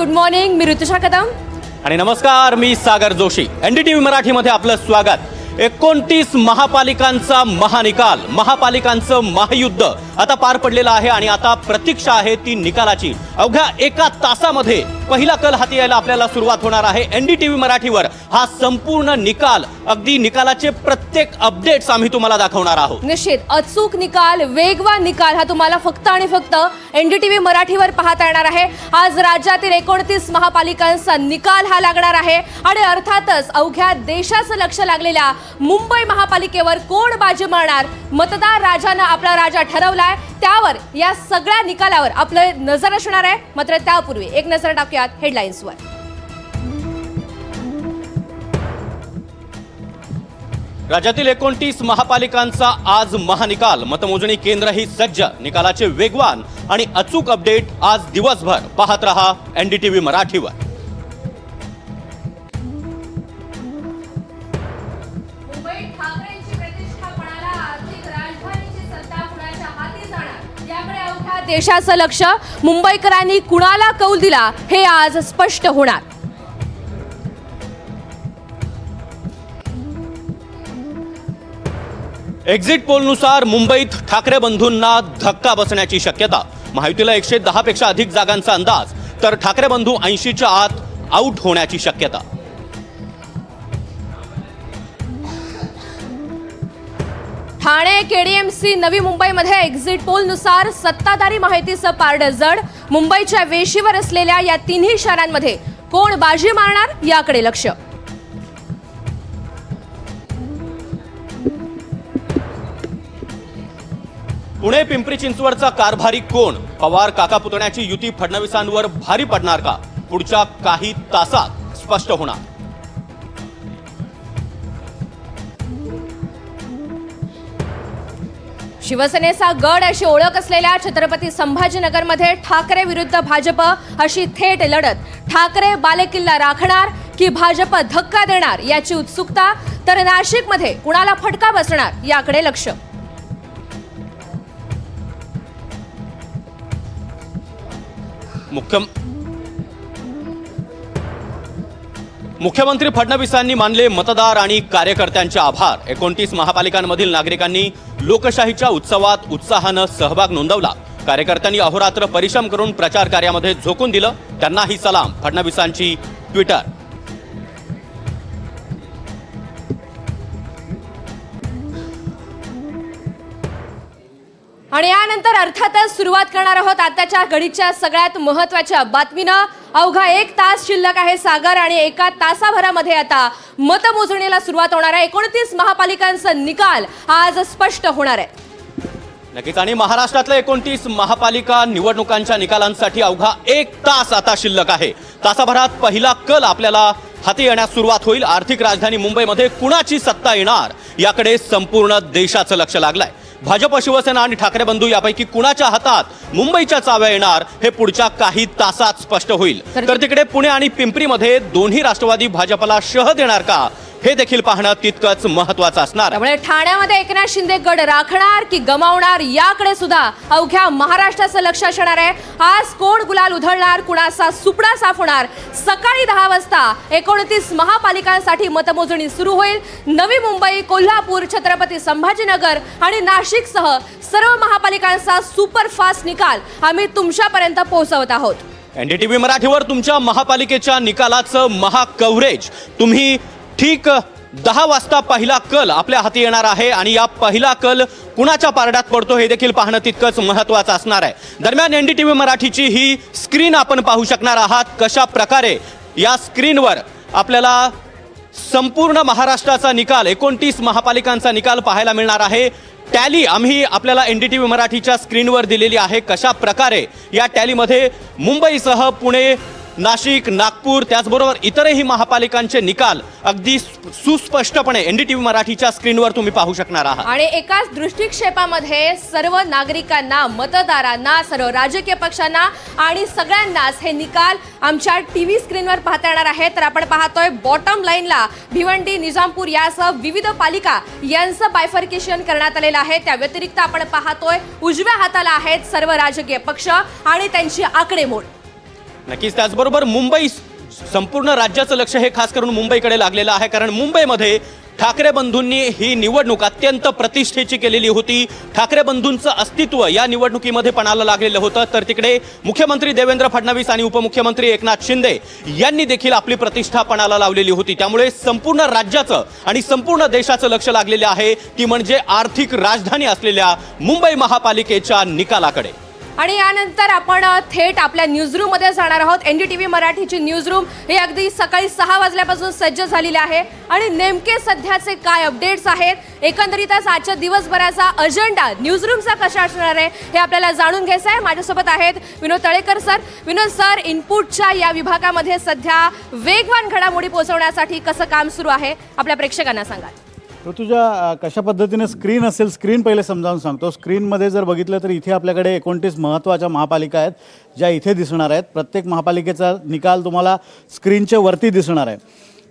Good morning, मी ऋतुषा कदम आणि नमस्कार, मी सागर Joshi. NDTV मराठीमध्ये आपलं स्वागत. 29 महापालिकांचा महानिकाल, महापालिकांचं महायुद्ध आता पार पडलेलं आहे आणि आता प्रतीक्षा आहे ती निकालाची. अवघ्या एका तासामध्ये पहिला कल हाती यायला आपल्याला सुरुवात होणार आहे. एनडीटीव्ही मराठीवर हा संपूर्ण निकाल, अगदी निकालाचे प्रत्येक अपडेट्स आम्ही तुम्हाला दाखवणार आहोत. निश्चित अचूक निकाल, वेगवान निकाल हा तुम्हाला फक्त आणि फक्त एनडीटीव्ही मराठीवर पाहता येणार आहे. आज राज्यातील 29 महापालिकांचा निकाल हा लागणार आहे आणि अर्थातच अवघ्या देशाचं लक्ष लागलेल्या मुंबई महापालिकेवर कोण बाजी मारणार, मतदार राजानं आपला राजा ठरवलाय, त्यावर या सगळ्या निकालावर आपलं नजर असणार आहे. मात्र त्यापूर्वी एक नजर टाकूयात हेडलाईन्सवर. राज्यातील 29 महापालिकांचा आज महानिकाल. मतमोजणी केंद्रही सज्ज. निकालाचे वेगवान आणि अचूक अपडेट आज दिवसभर पाहत रहा एनडीटीव्ही मराठीवर. देशाचं लक्ष, मुंबईकरांनी कुणाला कौल दिला हे आज स्पष्ट होणार. एक्झिट पोलनुसार मुंबईत ठाकरे बंधूंना धक्का बसण्याची शक्यता. महायुतीला 110 पेक्षा अधिक जागांचा अंदाज, तर ठाकरे बंधू 80च्या आत आउट होण्याची शक्यता. ठाणे, केडीएमसी, नवी मुंबईमध्ये एक्झिट पोलनुसार सत्ताधारी माहितीचं पारडं जड. मुंबईच्या वेशीवर असलेल्या या तिन्ही शहरांमध्ये कोण बाजी मारणार याकडे लक्ष. पुणे पिंपरी चिंचवडचा कारभारी कोण? पवार काका पुतण्याची युती फडणवीसांवर भारी पडणार का? पुढच्या काही तासात स्पष्ट होणार. शिवसेनेचा गड अशी ओळख असलेल्या छत्रपती संभाजीनगरमध्ये ठाकरे विरुद्ध भाजप अशी थेट लढत. ठाकरे बालेकिल्ला राखणार की भाजप धक्का देणार याची उत्सुकता. तर नाशिकमध्ये कुणाला फटका बसणार याकडे लक्ष. मुख्यमंत्री फडणवीसांनी मानले मतदार आणि कार्यकर्त्यांचे आभार. 29 महापालिकांमधील नागरिकांनी लोकशाहीच्या उत्सवात उत्साहानं सहभाग नोंदवला. कार्यकर्त्यांनी अहोरात्र परिश्रम करून प्रचार कार्यामध्ये झोकून दिलं. त्यांनाही सलाम. फडणवीसांची ट्विटर. आणि यानंतर अर्थातच सुरुवात करणार आहोत आताच्या घडीच्या सगळ्यात महत्त्वाच्या बातमीनं. अवघा 1 तास शिल्लक आहे सागर आणि एका तासाभरामध्ये आता मतमोजणीला सुरुवात होणार आहे. 29 महापालिकांचा निकाल आज स्पष्ट होणार आहे. नक्कीच. आणि महाराष्ट्रातल्या 29 महापालिका निवडणुकांच्या निकालांसाठी अवघा 1 तास आता शिल्लक आहे. तासाभरात पहिला कल आपल्याला हाती येण्यास सुरुवात होईल. आर्थिक राजधानी मुंबईमध्ये कुणाची सत्ता येणार याकडे संपूर्ण देशाचं लक्ष लागलंय. भाजप, शिवसेना आणि ठाकरे बंधू यापैकी कुणाच्या हातात मुंबईच्या चाव्या येणार हे पुढच्या काही तासात स्पष्ट होईल. तर तिकडे पुणे आणि पिंपरीमध्ये दोन्ही राष्ट्रवादी भाजपला शह देणार का हे देखील पाहणं तितकंच महत्त्वाचं असणार. त्यामुळे ठाण्यामध्ये एकनाथ शिंदे गड राखणार की गमावणार याकडे सुद्धा अवघ्या महाराष्ट्राचं लक्ष असणार आहे. आज कोण गुलाल उधळणार, कुणाचा सुपडा साफ होणार. सकाळी 10 वाजता 29 महापालिकांसाठी मतमोजणी सुरू होईल. नवी मुंबई, कोल्हापूर, छत्रपती संभाजीनगर आणि नाशिकसह सर्व महापालिकांचा सुपरफास्ट निकाल आम्ही तुमच्यापर्यंत पोहोचवत आहोत. एनडीटीव्ही मराठीवर तुमच्या महापालिकेच्या निकालाचं महाकव्हरेज. तुम्ही ठीक 10 वाजता पहिला कल आपल्या हाती येणार आहे आणि या पहिला कल कुणाच्या पारड्यात पडतो हे देखील पाहणं तितकंच महत्त्वाचं असणार आहे. दरम्यान एनडीटीव्ही मराठीची ही स्क्रीन आपण पाहू शकणार आहात. कशा प्रकारे या स्क्रीनवर आपल्याला संपूर्ण महाराष्ट्राचा निकाल, 29 महापालिकांचा निकाल पाहायला मिळणार आहे. टॅली आम्ही आपल्याला एनडीटीव्ही मराठीच्या स्क्रीनवर दिलेली आहे. कशा प्रकारे या टॅलीमध्ये मुंबईसह पुणे, नाशिक, नागपूर त्याचबरोबर इतरही महापालिकांचे निकाल अगदी सुस्पष्टपणे एनडीटीव्ही मराठीच्या स्क्रीनवर तुम्ही पाहू शकणार आहात. आणि एकाच दृष्टिक्षेपामध्ये सर्व नागरिकांना, मतदारांना, सर्व राजकीय पक्षांना आणि सगळ्यांनाच हे निकाल आमच्या टीव्ही स्क्रीनवर पाहता येणार आहे. तर आपण पाहतोय बॉटम लाईनला भिवंडी, निजामपूर यासह विविध पालिका यांचं बायफर्केशन करण्यात आलेलं आहे. त्या व्यतिरिक्त आपण पाहतोय उजव्या हाताला आहेत सर्व राजकीय पक्ष आणि त्यांची आकडेमोड. नक्कीच त्याचबरोबर मुंबई संपूर्ण राज्याचं लक्ष हे खास करून मुंबईकडे लागलेलं आहे, कारण मुंबईमध्ये ठाकरे बंधूंनी ही निवडणूक अत्यंत प्रतिष्ठेची केलेली होती. ठाकरे बंधूंचं अस्तित्व या निवडणुकीमध्ये पणाला लागलेलं होतं. तर तिकडे मुख्यमंत्री देवेंद्र फडणवीस आणि उपमुख्यमंत्री एकनाथ शिंदे यांनी देखील आपली प्रतिष्ठा पणाला लावलेली होती. त्यामुळे संपूर्ण राज्याचं आणि संपूर्ण देशाचं लक्ष लागलेलं आहे ती म्हणजे आर्थिक राजधानी असलेल्या मुंबई महापालिकेच्या निकालाकडे. आणि यानंतर आपण थेट आपल्या न्यूजरूम मध्ये जाणार आहोत. एनडीटीव्ही मराठीची न्यूजरूम ही अगदी सकाळी 6 वाजल्यापासून सज्ज झालेली आहे आणि नेमके सध्याचे काय अपडेट्स आहेत, एकंदरीतच आजच्या दिवसभराचा अजेंडा न्यूजरूमचा कशा असणार आहे हे आपल्याला जाणून घ्यायचं आहे. माझ्यासोबत आहेत विनोद तळेकर सर. विनोद सर, इनपुटच्या या विभागामध्ये सध्या वेगवान घडामोडी पोहोचवण्यासाठी कसं काम सुरू आहे आपल्या प्रेक्षकांना सांगा. ऋतुजा, कशा पद्धतीने स्क्रीन असेल, स्क्रीन पहिले समजावून सांगतो. स्क्रीनमध्ये जर बघितलं तर इथे आपल्याकडे 29 महत्त्वाच्या महापालिका आहेत ज्या इथे दिसणार आहेत. प्रत्येक महापालिकेचा निकाल तुम्हाला स्क्रीनच्या वरती दिसणार आहे.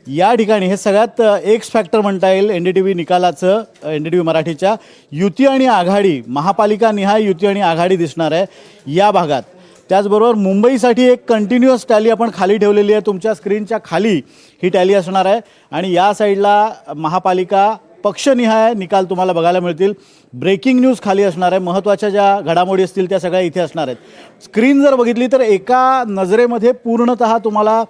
या ठिकाणी हे सगळ्यात एक्स फॅक्टर म्हणता येईल एन डी टी व्ही निकालाचं. एन डी टी व्ही मराठीच्या युती आणि आघाडी, महापालिका निहाय युती आणि आघाडी दिसणार आहे या भागात. त्याचबरोबर मुंबईसाठी एक कंटिन्युअस टॅली आपण खाली ठेवलेली आहे. तुमच्या स्क्रीनच्या खाली ही टॅली असणार आहे आणि या साईडला महापालिका पक्षनिहाय निकाल तुम्हाला बघायला मिळतील. ब्रेकिंग न्यूज खाली असणार आहे. महत्त्वाच्या ज्या घडामोडी असतील त्या सगळ्या इथे असणार आहेत. स्क्रीन जर बघितली तर एका नजरेमध्ये पूर्णतः तुम्हाला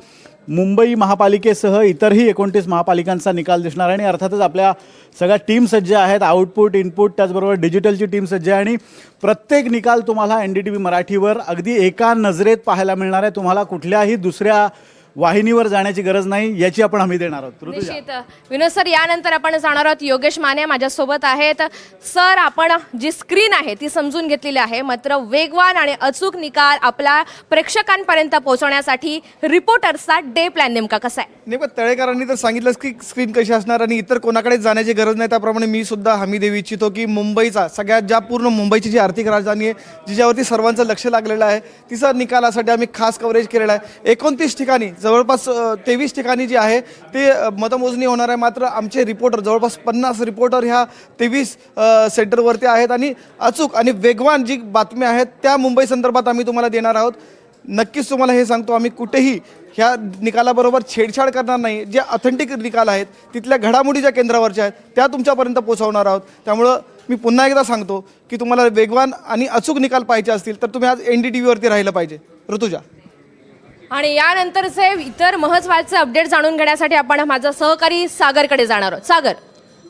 मुंबई महापालिकेसह इतरही 29 महापालिकांचा निकाल दिसणार आहे. आणि अर्थातच आपल्या सगळ्या टीम सज्ज आहेत. आउटपुट, इनपुट, त्याचबरोबर डिजिटलची टीम सज्ज आहे आणि प्रत्येक निकाल तुम्हाला एन डी टी व्ही मराठीवर अगदी एका नजरेत पाहायला मिळणार आहे. तुम्हाला कुठल्याही दुसऱ्या वाहिनीवर जाण्याची गरज नाही, याची आपण हमी देणार आहोत. निश्चित. विनोद सर, यानंतर आपण जाणार आहोत. योगेश माने माझ्यासोबत आहेत. सर, आपण जी स्क्रीन आहे ती समजून घेतलेली आहे, मात्र वेगवान आणि अचूक निकाल आपल्या प्रेक्षकांपर्यंत पोहोचवण्यासाठी रिपोर्टर्सचा डे प्लॅन नेमका कसा आहे? नेमकं तळेकरांनी तर सांगितलंच की स्क्रीन कशी असणार आणि इतर कोणाकडे जाण्याची गरज नाही. त्याप्रमाणे मी सुद्धा हमी देऊ इच्छितो की मुंबईचा सगळ्यात ज्या पूर्ण मुंबईची जी आर्थिक राजधानी आहे, जिच्यावरती सर्वांचं लक्ष लागलेलं आहे, तिचा निकालासाठी आम्ही खास कव्हरेज केलेलं आहे. 29 ठिकाणी जवळपास 23 ठिकाणी जी आहे ते मतमोजणी होणार आहे. मात्र आमचे रिपोर्टर जवळपास 50 रिपोर्टर ह्या 23 सेंटरवरती आहेत आणि अचूक आणि वेगवान जी बातम्या आहेत त्या मुंबई संदर्भात आम्ही तुम्हाला देणार आहोत. नक्कीच तुम्हाला हे सांगतो, आम्ही कुठेही ह्या निकालाबरोबर छेडछाड करणार नाही. जे ऑथेंटिक निकाल आहेत, तिथल्या घडामोडी ज्या केंद्रावरच्या आहेत त्या तुमच्यापर्यंत पोहोचवणार आहोत. त्यामुळं मी पुन्हा एकदा सांगतो की तुम्हाला वेगवान आणि अचूक निकाल पाहिजे असतील तर तुम्ही आज एन डी टी व्हीवरती राहिलं पाहिजे. ऋतुजा. आणि यानंतरचे इतर महत्त्वाचे अपडेट जाणून घेण्यासाठी आपण माझा सहकारी सागरकडे जाणार आहोत. सागर.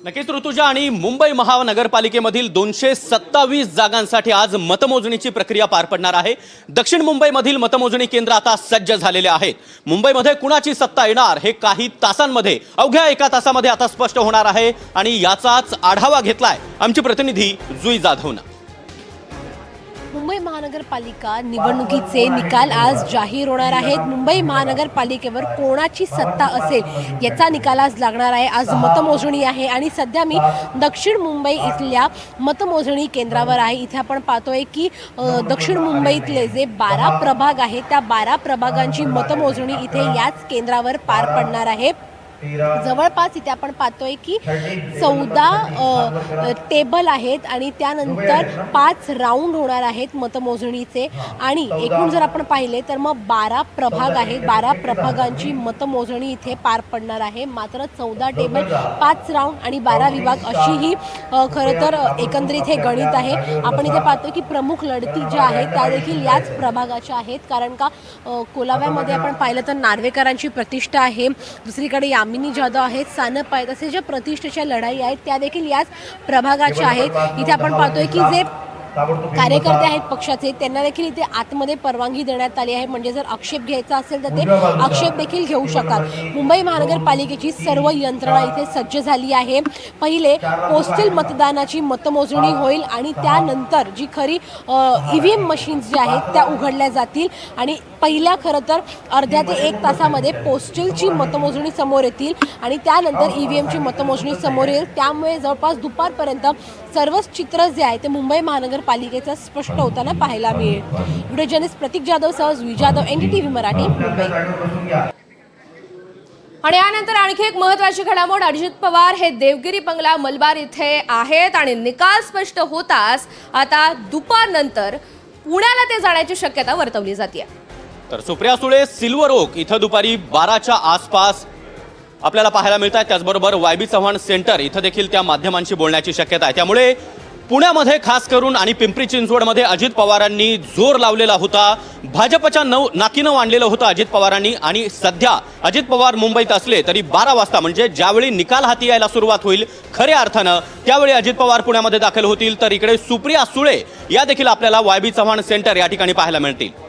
नक्कीच ऋतुजा, आणि मुंबई महानगरपालिकेमधील 227 जागांसाठी आज मतमोजणीची प्रक्रिया पार पडणार आहे. दक्षिण मुंबईमधील मतमोजणी केंद्र आता सज्ज झालेले आहेत. मुंबईमध्ये कुणाची सत्ता येणार हे काही तासांमध्ये, अवघ्या एका तासामध्ये आता स्पष्ट होणार आहे आणि याचाच आढावा घेतलाय आमचे प्रतिनिधी जुई जाधवनं. मुंबई महानगरपालिका निवडणुकीचे निकाल आज जाहीर होणार आहेत. मुंबई महानगरपालिकेवर कोणाची सत्ता असेल याचा निकाल आज लागणार आहे. आज मतमोजणी आहे आणि सध्या मी दक्षिण मुंबई इथल्या मतमोजणी केंद्रावर आहे. इथे आपण पाहतोय की दक्षिण मुंबईतले जे 12 प्रभाग आहेत त्या 12 प्रभागांची मतमोजणी इथे याच केंद्रावर पार पडणार आहे. जवळपास इथे आपण पाहतोय की 14 टेबल आहेत आणि त्यानंतर 5 राऊंड होणार आहेत मतमोजणीचे. आणि एकूण जर आपण पाहिले तर मग 12 प्रभाग आहेत. 12 प्रभागांची मतमोजणी इथे पार पडणार आहे. मात्र 14 टेबल, 5 राऊंड आणि 12 विभाग अशी ही खरं तर एकंदरीत हे गणित आहे. आपण इथे पाहतोय की प्रमुख लढती ज्या आहेत त्या देखील याच प्रभागाच्या आहेत. कारण का कोलाव्यामध्ये आपण पाहिलं तर नार्वेकरांची प्रतिष्ठा आहे, दुसरीकडे यामिनी जाधव आहेत, सानप आहेत, असे ज्या प्रतिष्ठेच्या लढाई आहेत त्या देखील याच प्रभागाच्या आहेत. इथे आपण पाहतोय की जे कार्यकर्ते आहेत पक्षाचे त्यांना देखील इथे आतमध्ये परवानगी देण्यात आली आहे. म्हणजे जर आक्षेप घ्यायचा असेल तर ते आक्षेप देखील घेऊ शकतात. मुंबई महानगरपालिकेची सर्व यंत्रणा इथे सज्ज झाली आहे. पहिले पोस्टल मतदानाची मतमोजणी होईल आणि त्यानंतर जी खरी EVM मशीन्स ज्या आहेत त्या उघडल्या जातील आणि पहिल्या खरं तर अर्ध्या ते 1 तासामध्ये पोस्टलची मतमोजणी समोर येतील आणि त्यानंतर EVMची मतमोजणी समोर येईल. त्यामुळे जवळपास दुपारपर्यंत सर्वच चित्र जे आहे ते मुंबई महानगरपालिकेचं स्पष्ट होताना पाहायला मिळेल. व्हिडिओ जर्नलिस्ट प्रतीक जाधव सह जुई जाधव, NDTV मराठी, मुंबई. आणि यानंतर आणखी एक महत्त्वाची घडामोड. अजित पवार हे देवगिरी बंगला मलबार इथे आहेत आणि निकाल स्पष्ट होताच आता दुपारनंतर पुण्याला ते जाण्याची शक्यता वर्तवली जाते. तर सुप्रिया सुळे सिल्वर ओक इथं दुपारी 12च्या आसपास आपल्याला पाहायला मिळत आहे. त्याचबरोबर वाय.बी. चव्हाण सेंटर इथं देखील त्या माध्यमांशी बोलण्याची शक्यता आहे. त्यामुळे पुण्यामध्ये खास करून आणि पिंपरी चिंचवडमध्ये अजित पवारांनी जोर लावलेला होता. भाजपच्या नाकीनं आणलेलं होतं अजित पवारांनी. आणि सध्या अजित पवार मुंबईत असले तरी 12 वाजता म्हणजे ज्यावेळी निकाल हाती यायला सुरुवात होईल खऱ्या अर्थानं त्यावेळी अजित पवार पुण्यामध्ये दाखल होतील. तर इकडे सुप्रिया सुळे या देखील आपल्याला वाय.बी. चव्हाण सेंटर या ठिकाणी पाहायला मिळतील.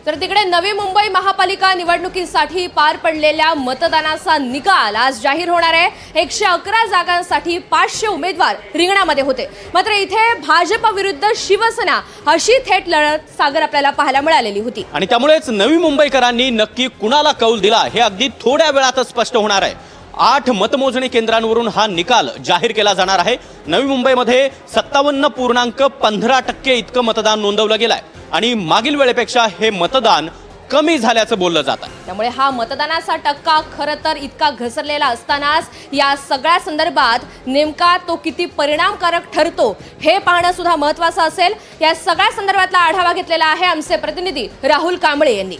तर तिकडे नवी मुंबई महापालिका निवडणुकीसाठी पार पडलेल्या मतदानाचा निकाल आज जाहीर होणार आहे. 111 जागांसाठी 500 उमेदवार रिंगणामध्ये होते. मात्र इथे भाजप विरुद्ध शिवसेना अशी थेट लढत सागर आपल्याला पाहायला मिळालेली होती. आणि त्यामुळेच नवी मुंबईकरांनी नक्की कुणाला कौल दिला हे अगदी थोड्या वेळातच स्पष्ट होणार आहे. 8 मतमोजणी केंद्रांवरून हा निकाल जाहीर केला जाणार आहे. नवी मुंबईमध्ये 57.15% इतकं मतदान नोंदवलं गेलंय आणि मागील वेळेपेक्षा हे मतदान कमी झाल्याचं बोललं जातं. त्यामुळे हा मतदानाचा टक्का खरं तर इतका घसरलेला असतानाच या सगळ्या संदर्भात नेमका तो किती परिणामकारक ठरतो हे पाहणं सुद्धा महत्त्वाचं असेल. या सगळ्या संदर्भातला आढावा घेतलेला आहे आमचे प्रतिनिधी राहुल कांबळे यांनी.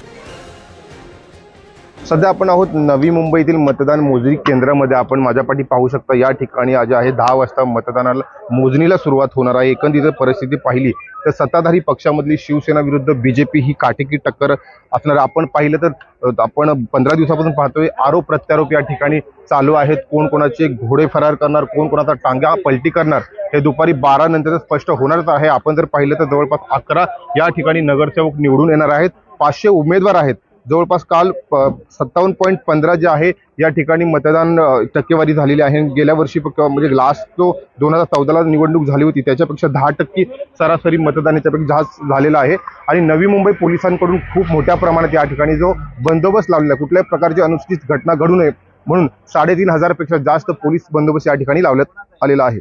सध्या आपण आहोत नवी मुंबईतील मतदान मोजणी केंद्रामध्ये. आपण माझ्या पाठी पाहू शकता या ठिकाणी आज आहे 10 वाजता मतदानाला मोजणीला सुरुवात होणार आहे. एकंदरीत परिस्थिती पाहिली तर सत्ताधारी पक्षामधली शिवसेना विरुद्ध बीजेपी ही काटेकी टक्कर असणार. आपण पाहिलं तर आपण 15 दिवसापासून पाहतोय आरोप प्रत्यारोप या ठिकाणी चालू आहेत. कोण कोणाचे घोडे फरार करणार, कोण कोणाचा टांगा पलटी करणार हे दुपारी 12 नंतर स्पष्ट होणारच आहे. आपण जर पाहिलं तर जवळपास 11 या ठिकाणी नगरसेवक निवडून येणार आहेत. 500 उमेदवार आहेत. जवळपास काल 57.15 जे आहे या ठिकाणी मतदान टक्केवारी झालेली आहे. गेल्या वर्षी म्हणजे लास्ट जो 2014ला निवडणूक झाली होती त्याच्यापेक्षा 10% सरासरी मतदान याच्यापैकी जास्त झालेला आहे. आणि नवी मुंबई पोलिसांकडून खूप मोठ्या प्रमाणात या ठिकाणी जो बंदोबस्त लावलेला आहे, कुठल्याही प्रकारची अनुचित घटना घडू नये म्हणून 3,500 पेक्षा जास्त पोलीस बंदोबस्त या ठिकाणी लावण्यात आलेला आहे.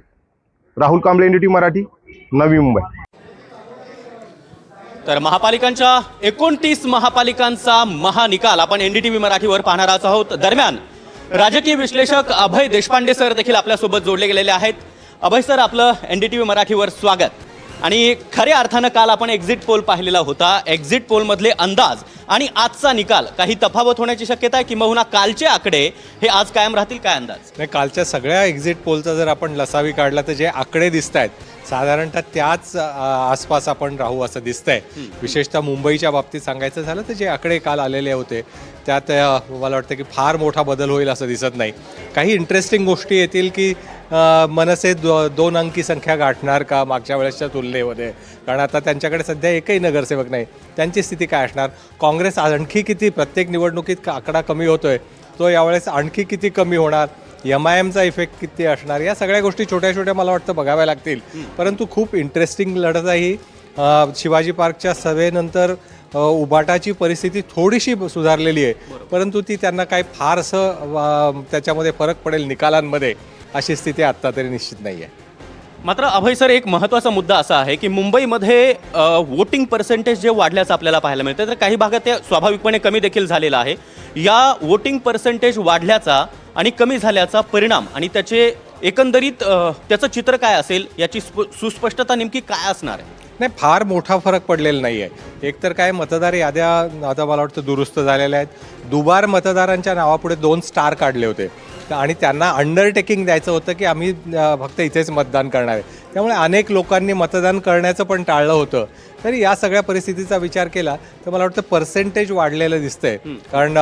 राहुल कांबळे, NDTV मराठी, नवी मुंबई. तर महापालिकांच्या 29 महापालिकांचा महानिकाल आपण NDTV मराठीवर पाहणार आहोत. दरम्यान राजकीय विश्लेषक अभय देशपांडे सर देखील आपल्यासोबत जोडले गेलेले आहेत. अभय सर, आपलं NDTV मराठीवर स्वागत. आणि खऱ्या अर्थानं काल आपण एक्झिट पोल पाहिलेला होता. एक्झिट पोलमधले अंदाज आणि आजचा निकाल काही तफावत होण्याची शक्यता आहे, किंबहुना कालचे आकडे हे आज कायम राहतील, काय अंदाज? नाही, कालच्या सगळ्या एक्झिट पोलचा जर आपण लसावी काढला तर जे आकडे दिसत आहेत साधारणतः त्याच आसपास आपण राहू असं दिसतंय. विशेषतः मुंबईच्या बाबतीत सांगायचं झालं तर जे आकडे काल आलेले होते त्यात मला वाटतं की फार मोठा बदल होईल असं दिसत नाही. काही इंटरेस्टिंग गोष्टी येतील की मनसे 2 अंकी संख्या गाठणार का मागच्या वेळेसच्या तुलनेमध्ये, कारण आता त्यांच्याकडे सध्या एकही नगरसेवक नाही. त्यांची स्थिती काय असणार? काँग्रेस आणखी किती, प्रत्येक निवडणुकीत आकडा कमी होतोय तो यावेळेस आणखी किती कमी होणार, MIMचा इफेक्ट किती असणार, या सगळ्या गोष्टी छोट्या छोट्या मला वाटतं बघाव्या लागतील. परंतु खूप इंटरेस्टिंग लढत आहे ही. शिवाजी पार्कच्या सभेनंतर उबाटाची परिस्थिती थोडीशी सुधारलेली आहे, परंतु ती त्यांना काही फार असं त्याच्यामध्ये फरक पडेल निकालांमध्ये अशी स्थिती आत्ता तरी निश्चित नाही आहे. मात्र अभय सर, एक महत्त्वाचा मुद्दा असा आहे की मुंबईमध्ये वोटिंग पर्सेंटेज जे वाढल्याचं आपल्याला पाहायला मिळतं, तर काही भागात ते स्वाभाविकपणे कमी देखील झालेलं आहे. या वोटिंग पर्सेंटेज वाढल्याचा आणि कमी झाल्याचा परिणाम आणि त्याचे एकंदरीत त्याचं चित्र काय असेल याची सुस्पष्टता नेमकी काय असणार आहे? नाही, फार मोठा फरक पडलेला नाही आहे. एकतर काय मतदार याद्या आता मला वाटतं दुरुस्त झालेल्या आहेत. दुबार मतदारांच्या नावापुढे 2 स्टार काढले होते आणि त्यांना अंडरटेकिंग द्यायचं होतं की आम्ही फक्त इथेच मतदान करणार आहे. त्यामुळे अनेक लोकांनी मतदान करण्याचं पण टाळलं होतं. तरी या सगळ्या परिस्थितीचा विचार केला तर मला वाटतं पर्सेंटेज वाढलेलं दिसतंय. कारण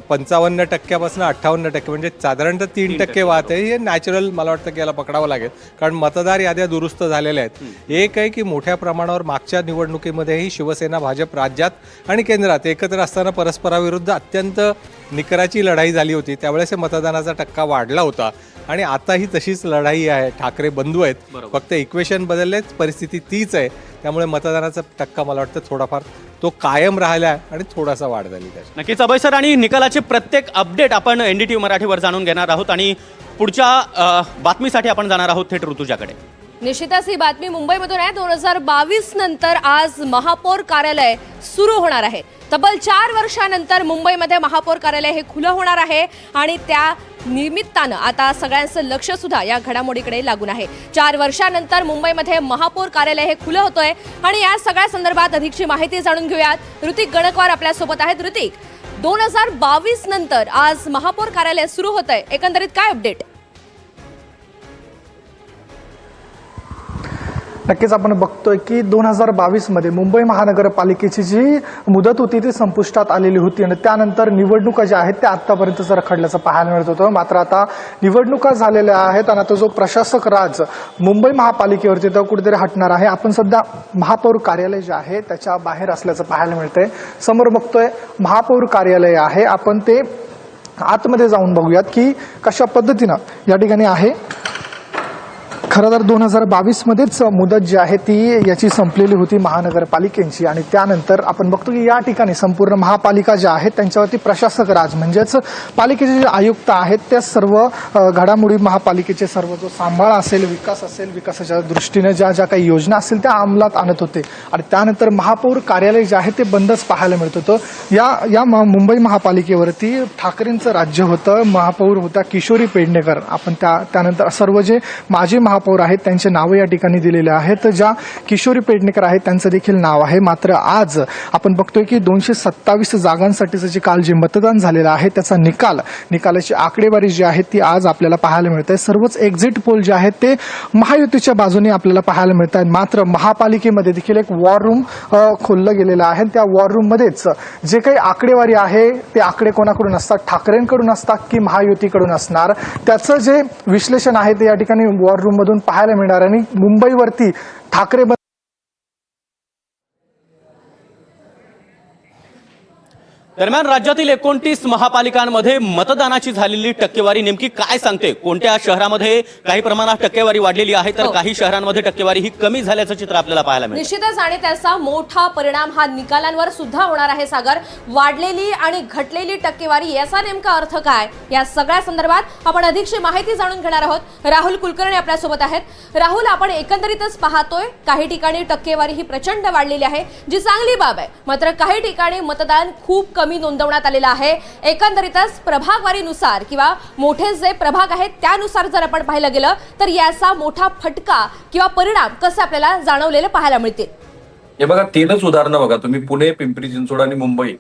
55% 58% म्हणजे साधारणतः 3% वाहत आहे. हे नॅचरल मला वाटतं की याला पकडावं लागेल, कारण मतदार याद्या दुरुस्त झालेल्या आहेत. एक आहे की मोठ्या प्रमाणावर मागच्या निवडणुकीमध्येही शिवसेना भाजप राज्यात आणि केंद्रात एकत्र असताना परस्पराविरुद्ध अत्यंत निकराची लढाई झाली होती. त्यावेळेस मतदानाचा टक्का वाढला होता आणि आताही तशीच लढाई आहे. ठाकरे बंधू आहेत, फक्त इक्वेशन बदललेच, परिस्थिती तीच आहे. त्यामुळे मतदानाचा टक्का मला वाटतं थोडाफार तो कायम राहिला आहे आणि थोडासा वाढ झाली त्याची. नक्कीच अभय सर, आणि निकालाचे प्रत्येक अपडेट आपण NDTV मराठीवर जाणून घेणार आहोत आणि पुढच्या बातमीसाठी आपण जाणार आहोत थेट ऋतुजाकडे. निश्चितच ही बातमी मुंबईमधून आहे. 2022 नंतर आज महापौर कार्यालय सुरू होणार आहे. तब्बल 4 वर्षानंतर मुंबईमध्ये महापौर कार्यालय हे खुलं होणार आहे आणि त्या निमित्तानं आता सगळ्यांचं लक्ष सुद्धा या घडामोडीकडे लागून आहे. 4 वर्षानंतर मुंबईमध्ये महापौर कार्यालय हे खुलं होतंय आणि या सगळ्या संदर्भात अधिकची माहिती जाणून घेऊयात. ऋतिक गणकवार आपल्यासोबत आहेत. ऋतिक, 2022 नंतर आज महापौर कार्यालय सुरू होतंय, एकंदरीत काय अपडेट? नक्कीच आपण बघतोय की 2022मध्ये मुंबई महानगरपालिकेची जी मुदत होती ती संपुष्टात आलेली होती आणि त्यानंतर निवडणुका ज्या आहेत त्या आतापर्यंत रखडल्याचं पाहायला मिळत होतं. मात्र आता निवडणुका झालेल्या आहेत आणि आता जो प्रशासक राज मुंबई महापालिकेवरती तो कुठेतरी हटणार आहे. आपण सध्या महापौर कार्यालय जे आहे त्याच्या बाहेर असल्याचं पाहायला मिळतंय. समोर बघतोय महापौर कार्यालय आहे. आपण ते आतमध्ये जाऊन बघूयात की कशा पद्धतीनं या ठिकाणी आहे. खरं तर 2022मध्येच मुदत जी आहे ती याची संपलेली होती महानगरपालिकेची आणि त्यानंतर आपण बघतो की या ठिकाणी संपूर्ण महापालिका ज्या आहेत त्यांच्यावरती प्रशासक राज म्हणजेच पालिकेचे जे आयुक्त आहेत त्या सर्व घडामोडी महापालिकेचे सर्व जो सांभाळ असेल, विकास असेल, विकासाच्या दृष्टीने ज्या ज्या काही योजना असतील त्या अंमलात आणत होते आणि त्यानंतर महापौर कार्यालय जे आहे ते बंदच पाहायला मिळत होतं. या मुंबई महापालिकेवरती ठाकरेंचं राज्य होतं. महापौर होत्या किशोरी पेडणेकर. आपण त्यानंतर सर्व जे माजी महापौर आहेत त्यांचे नाव या ठिकाणी दिलेले आहेत. ज्या किशोरी पेडणेकर आहेत त्यांचं देखील नाव आहे. मात्र आज आपण बघतोय की 227 जागांसाठीचं जे काल जे मतदान झालेलं आहे त्याचा निकालाची आकडेवारी जी आहे ती आज आपल्याला पाहायला मिळत आहे. सर्वच एक्झिट पोल जे आहेत ते महायुतीच्या बाजूने आपल्याला पाहायला मिळत आहेत. मात्र महापालिकेमध्ये देखील एक वॉर रूम खोललं गेलेलं आहे. त्या वॉर रूम मध्येच जे काही आकडेवारी आहे ते आकडे कोणाकडून असतात, ठाकरेंकडून असतात की महायुतीकडून असणार, त्याचं जे विश्लेषण आहे ते या ठिकाणी वॉर रूम मधून पाहायला मिळणार आणि मुंबईवरती ठाकरे दरम्यान राज्यातील 29 महापालिकांमध्ये मतदानाची झालेली टक्केवारी नेमकी काय सांगते? कोणत्या शहरामध्ये काही प्रमाणात टक्केवारी वाढलेली आहे तर काही शहरांमध्ये टक्केवारी ही कमी झाल्याचं चित्र आपल्याला पाहायला मिळतं. निश्चितच आणि त्याचा मोठा परिणाम हा निकालांवर सुद्धा होणार आहे. सागर, वाढलेली आणि घटलेली टक्केवारी याचा नेमका अर्थ काय? या सगळ्या संदर्भात आपण अधिकची माहिती जाणून घेणार आहोत. राहुल कुलकर्णी आपल्यासोबत आहेत. राहुल, आपण एकंदरीतच पाहतोय काही ठिकाणी टक्केवारी ही प्रचंड वाढलेली आहे, जी चांगली बाब आहे. मात्र काही ठिकाणी मतदान खूप कमी नोंदवण्यात आलेलं आहे. एकंदरीतच प्रभागवारीनुसार किंवा मोठे जे प्रभाग आहेत त्यानुसार जर आपण पाहिलं गेलं तर याचा मोठा फटका किंवा परिणाम कसे आपल्याला जाणवलेले पाहायला मिळतील? हे बघा, 3च उदाहरणं बघा तुम्ही. पुणे, पिंपरी चिंचवड आणि मुंबई.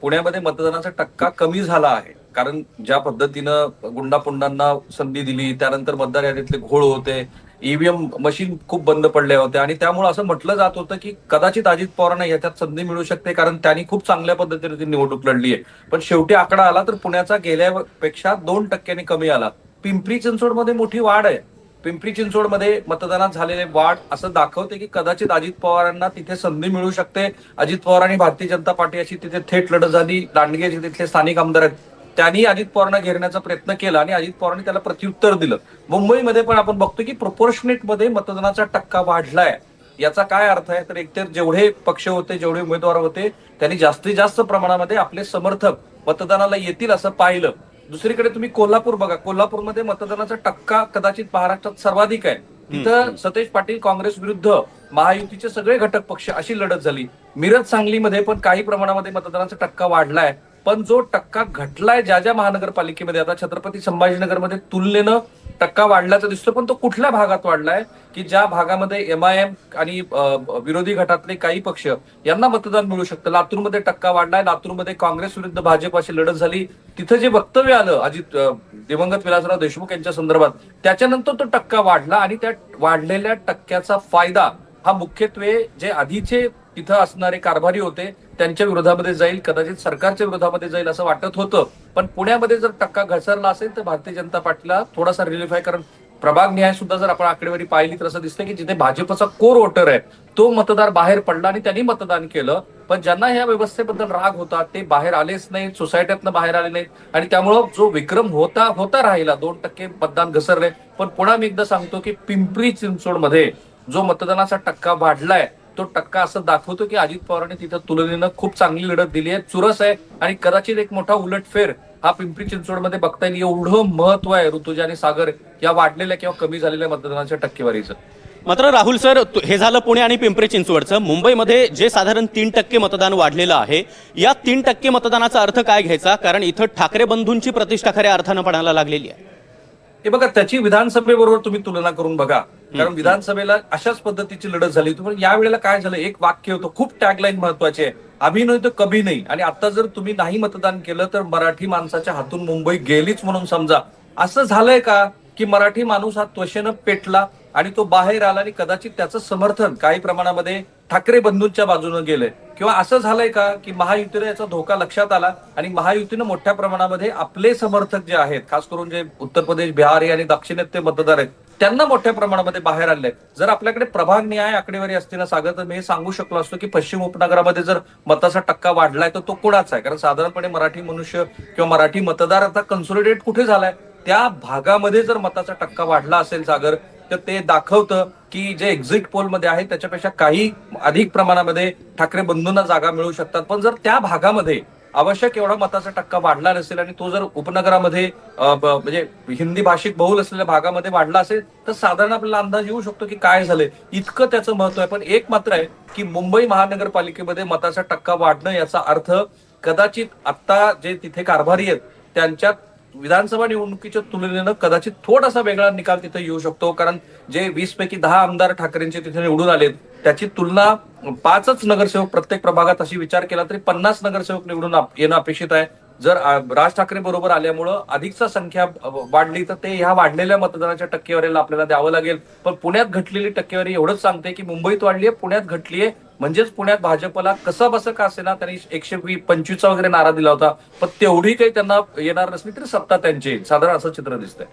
पुण्यामध्ये मतदानाचा टक्का कमी झाला आहे कारण ज्या पद्धतीनं गुंडापुंडांना संधी दिली, त्यानंतर मतदार यादीतले घोळ होते, ईव्हीएम मशीन खूप बंद पडल्या होत्या आणि त्यामुळे असं म्हटलं जात होतं की कदाचित अजित पवारांना याच्यात संधी मिळू शकते कारण त्यांनी खूप चांगल्या पद्धतीने ती निवडणूक लढली आहे. पण शेवटी आकडा आला तर पुण्याचा गेल्यापेक्षा 2% कमी आला. पिंपरी चिंचवडमध्ये मोठी वाढ आहे. पिंपरी चिंचवडमध्ये मतदानात झालेले वाढ असं दाखवते की कदाचित अजित पवारांना तिथे संधी मिळू शकते. अजित पवार आणि भारतीय जनता पार्टी अशी तिथे थेट लढत झाली. दांडगे जे तिथले स्थानिक आमदार आहेत त्यांनी अजित पवारांना घेरण्याचा प्रयत्न केला आणि अजित पवारांनी त्याला प्रत्युत्तर दिलं. मुंबईमध्ये पण आपण बघतो की प्रोपोर्शनेट मध्ये मतदानाचा टक्का वाढलाय. याचा काय अर्थ आहे तर एकतर जेवढे पक्ष होते, जेवढे उमेदवार होते त्यांनी जास्तीत जास्त प्रमाणामध्ये आपले समर्थक मतदानाला येतील असं पाहिलं. दुसरीकडे तुम्ही कोल्हापूर बघा. कोल्हापूरमध्ये मतदानाचा टक्का कदाचित महाराष्ट्रात सर्वाधिक आहे. तिथं सतेज पाटील काँग्रेस विरुद्ध महायुतीचे सगळे घटक पक्ष अशी लढत झाली. मिरज, सांगलीमध्ये पण काही प्रमाणामध्ये मतदानाचा टक्का वाढलाय. पण जो टक्का घटलाय ज्या महानगरपालिकेमध्ये, आता छत्रपती संभाजीनगरमध्ये तुलनेनं टक्का वाढल्याचा दिसतो. पण तो कुठल्या भागात वाढलाय की ज्या भागामध्ये MIM आणि विरोधी गटातले काही पक्ष यांना मतदान मिळू शकतं. लातूरमध्ये टक्का वाढलाय. लातूरमध्ये काँग्रेस विरुद्ध भाजप अशी लढत झाली. तिथं जे वक्तव्य आलं अजित दिवंगत विलासराव देशमुख यांच्या संदर्भात त्याच्यानंतर तो टक्का वाढला आणि त्या वाढलेल्या टक्क्याचा फायदा हा मुख्यत्वे जे आधीचे तिथं असणारे कारभारी होते त्यांच्या विरोधामध्ये जाईल, कदाचित सरकारच्या विरोधामध्ये जाईल असं वाटत होतं. पण पुण्यामध्ये जर टक्का घसरला असेल तर भारतीय जनता पार्टीला थोडासा रिलीफ आहे कारण प्रभाग निहाय सुद्धा जर आपण आकडेवारी पाहिली तर असं दिसतं की जिथे भाजपचा कोर वोटर आहे तो मतदार बाहेर पडला आणि त्यांनी मतदान केलं. पण ज्यांना ह्या व्यवस्थेबद्दल राग होता ते बाहेर आलेच नाहीत, सोसायट्यातनं बाहेर आले नाहीत आणि त्यामुळं जो विक्रम होता राहिला 2% मतदान घसरले. पण पुन्हा मी एकदा सांगतो की पिंपरी चिंचवडमध्ये जो मतदानाचा टक्का वाढलाय तो टक्का असं दाखवतो की अजित पवारांनी तिथं तुलनेनं खूप चांगली लढत दिली आहे. चुरस आहे आणि कदाचित एक मोठा उलटफेर हा पिंपरी चिंचवडमध्ये बघता येईल. एवढं महत्व आहे ऋतुजा आणि सागर या वाढलेल्या किंवा कमी झालेल्या मतदानाच्या टक्केवारीचं. मात्र राहुल सर, हे झालं पुणे आणि पिंपरी चिंचवडचं. मुंबईमध्ये जे साधारण 3% मतदान वाढलेलं आहे, या 3% मतदानाचा अर्थ काय घ्यायचा? कारण इथं ठाकरे बंधूंची प्रतिष्ठा खऱ्या अर्थानं पणाला लागलेली आहे. हे बघा, त्याची विधानसभेबरोबर तुम्ही तुलना करून बघा, कारण विधानसभेला अशाच पद्धतीची लढत झाली होती. यावेळेला काय झालं, एक वाक्य होतं, खूप टॅगलाईन महत्वाची आहे, अभी नाही तर कभी नाही. आणि आता जर तुम्ही नाही मतदान केलं तर मराठी माणसाच्या हातून मुंबई गेलीच म्हणून समजा. असं झालंय का की मराठी माणूस हा त्वशेनं पेटला आणि तो बाहेर आला आणि कदाचित त्याचं समर्थन काही प्रमाणामध्ये ठाकरे बंधूंच्या बाजूने गेलंय? किंवा असं झालंय का की महायुतीला याचा धोका लक्षात आला आणि महायुतीनं मोठ्या प्रमाणामध्ये आपले समर्थक जे आहेत, खास करून जे उत्तर प्रदेश, बिहारी आणि दक्षिणेतले मतदार आहेत, त्यांना मोठ्या प्रमाणामध्ये बाहेर आणलंय? जर आपल्याकडे प्रभाग निहाय आकडेवारी असते ना सागर, तर मी हे सांगू शकलो असतो की पश्चिम उपनगरामध्ये जर मताचा टक्का वाढलाय तर तो कोणाचा आहे? कारण साधारणपणे मराठी मनुष्य किंवा मराठी मतदार आता कन्सोलिडेट कुठे झालाय? त्या भागामध्ये जर मताचा टक्का वाढला असेल सागर, तर ते दाखवतं की जे एक्झिट पोलमध्ये आहे त्याच्यापेक्षा काही अधिक प्रमाणामध्ये ठाकरे बंधूंना जागा मिळू शकतात. पण जर त्या भागामध्ये आवश्यक एवढा मताचा टक्का वाढला नसेल आणि तो जर उपनगरामध्ये म्हणजे हिंदी भाषिक बहुल असलेल्या भागामध्ये वाढला असेल तर साधारण आपल्याला अंदाज येऊ शकतो की काय झालंय. इतकं त्याचं महत्व आहे. पण एक मात्र आहे की मुंबई महानगरपालिकेमध्ये मताचा टक्का वाढणं याचा अर्थ कदाचित आता जे तिथे कारभारी आहेत त्यांच्यात विधानसभा निवडणुकीच्या तुलनेनं कदाचित थोडासा वेगळा निकाल तिथे येऊ शकतो. कारण जे 20 पैकी 10 आमदार ठाकरेंचे तिथे निवडून आलेत त्याची तुलना 5च नगरसेवक प्रत्येक प्रभागात अशी विचार केला तरी 50 नगरसेवक निवडून येणं अपेक्षित आहे. जर राज ठाकरे बरोबर आल्यामुळं अधिकचा संख्या वाढली तर ते ह्या वाढलेल्या मतदानाच्या टक्केवारीला आपल्याला द्यावं लागेल. पण पुण्यात घटलेली टक्केवारी एवढंच सांगते की मुंबईत वाढलीये, पुण्यात घटलीये. म्हणजेच पुण्यात भाजपला कसं बसं का असेना त्यांनी 125 वगैरे नारा दिला होता, पण तेवढी काही त्यांना येणार नसली तरी सत्ता त्यांची येईल. साधारण असं चित्र दिसतंय.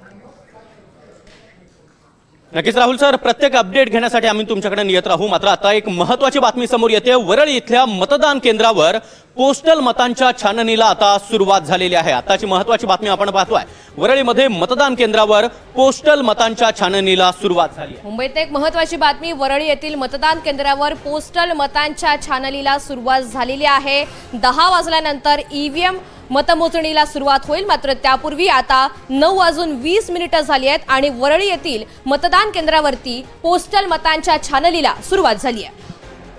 नक्कीच राहुल सर, प्रत्येक अपडेट घेण्यासाठी आम्ही तुमच्याकडे येत राहू. मात्र आता एक महत्वाची बातमी समोर येते. वरळी इथल्या मतदान केंद्रावर पोस्टल मतांच्या छाननीला आता सुरुवात झालेली आहे. आताची महत्वाची बातमी आपण पाहतोय. वरळीमध्ये मतदान केंद्रावर पोस्टल मतांच्या छाननीला सुरुवात झाली आहे. मुंबईत एक महत्वाची बातमी. वरळी येथील मतदान केंद्रावर पोस्टल मतांच्या छाननीला सुरुवात झालेली आहे. 10 वाजल्यानंतर ईव्हीएम मतमोजणीला सुरुवात होईल. मात्र त्यापूर्वी आता 9:20 झाली आहेत आणि वरळी येथील मतदान केंद्रावरती पोस्टल मतांच्या छाननीला सुरुवात झाली आहे.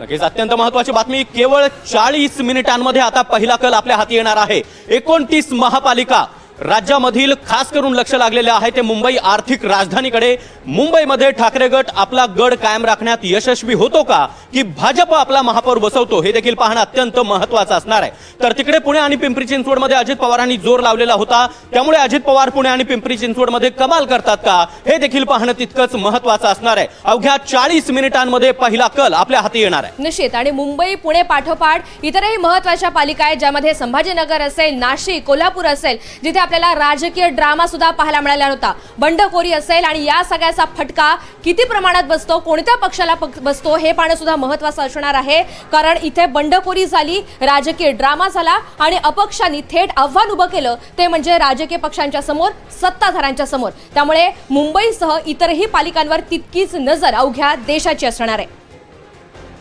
नक्कीच अत्यंत महत्वाची बातमी. केवळ 40 मिनिटांमध्ये आता पहिला कल आपल्या हाती येणार आहे. 29 महापालिका राज्यामधील खास करून लक्ष लागलेले आहे ते मुंबई आर्थिक राजधानीकडे. मुंबईमध्ये ठाकरे गट आपला गड कायम राखण्यात यशस्वी होतो का की भाजप आपला महापौर बसवतो हे देखील पाहणं अत्यंत महत्वाचं असणार आहे. तर तिकडे पुणे आणि पिंपरी चिंचवडमध्ये अजित पवारांनी जोर लावलेला होता, त्यामुळे अजित पवार पुणे आणि पिंपरी चिंचवडमध्ये कमाल करतात का हे देखील पाहणं तितकंच महत्वाचं असणार आहे. अवघ्या 40 मिनिटांमध्ये पहिला कल आपल्या हाती येणार आहे. निश्चित. आणि मुंबई पुणे पाठोपाठ इतरही महत्वाच्या पालिका आहेत ज्यामध्ये संभाजीनगर असेल, नाशिक, कोल्हापूर असेल, जिथे आपल्याला राजकीय ड्रामा सुद्धा पाहायला मिळाला होता. बंडखोरी असेल आणि या सगळ्याचा फटका किती प्रमाणात बसतो, कोणत्या पक्षाला बसतो हे पाहणं सुद्धा महत्वाचं असणार आहे. कारण इथे बंडखोरी झाली, राजकीय ड्रामा झाला आणि अपक्षांनी थेट आव्हान उभं केलं ते म्हणजे राजकीय पक्षांच्या समोर, सत्ताधाऱ्यांच्या समोर. त्यामुळे मुंबईसह इतरही पालिकांवर तितकीच नजर अवघ्या देशाची असणार आहे.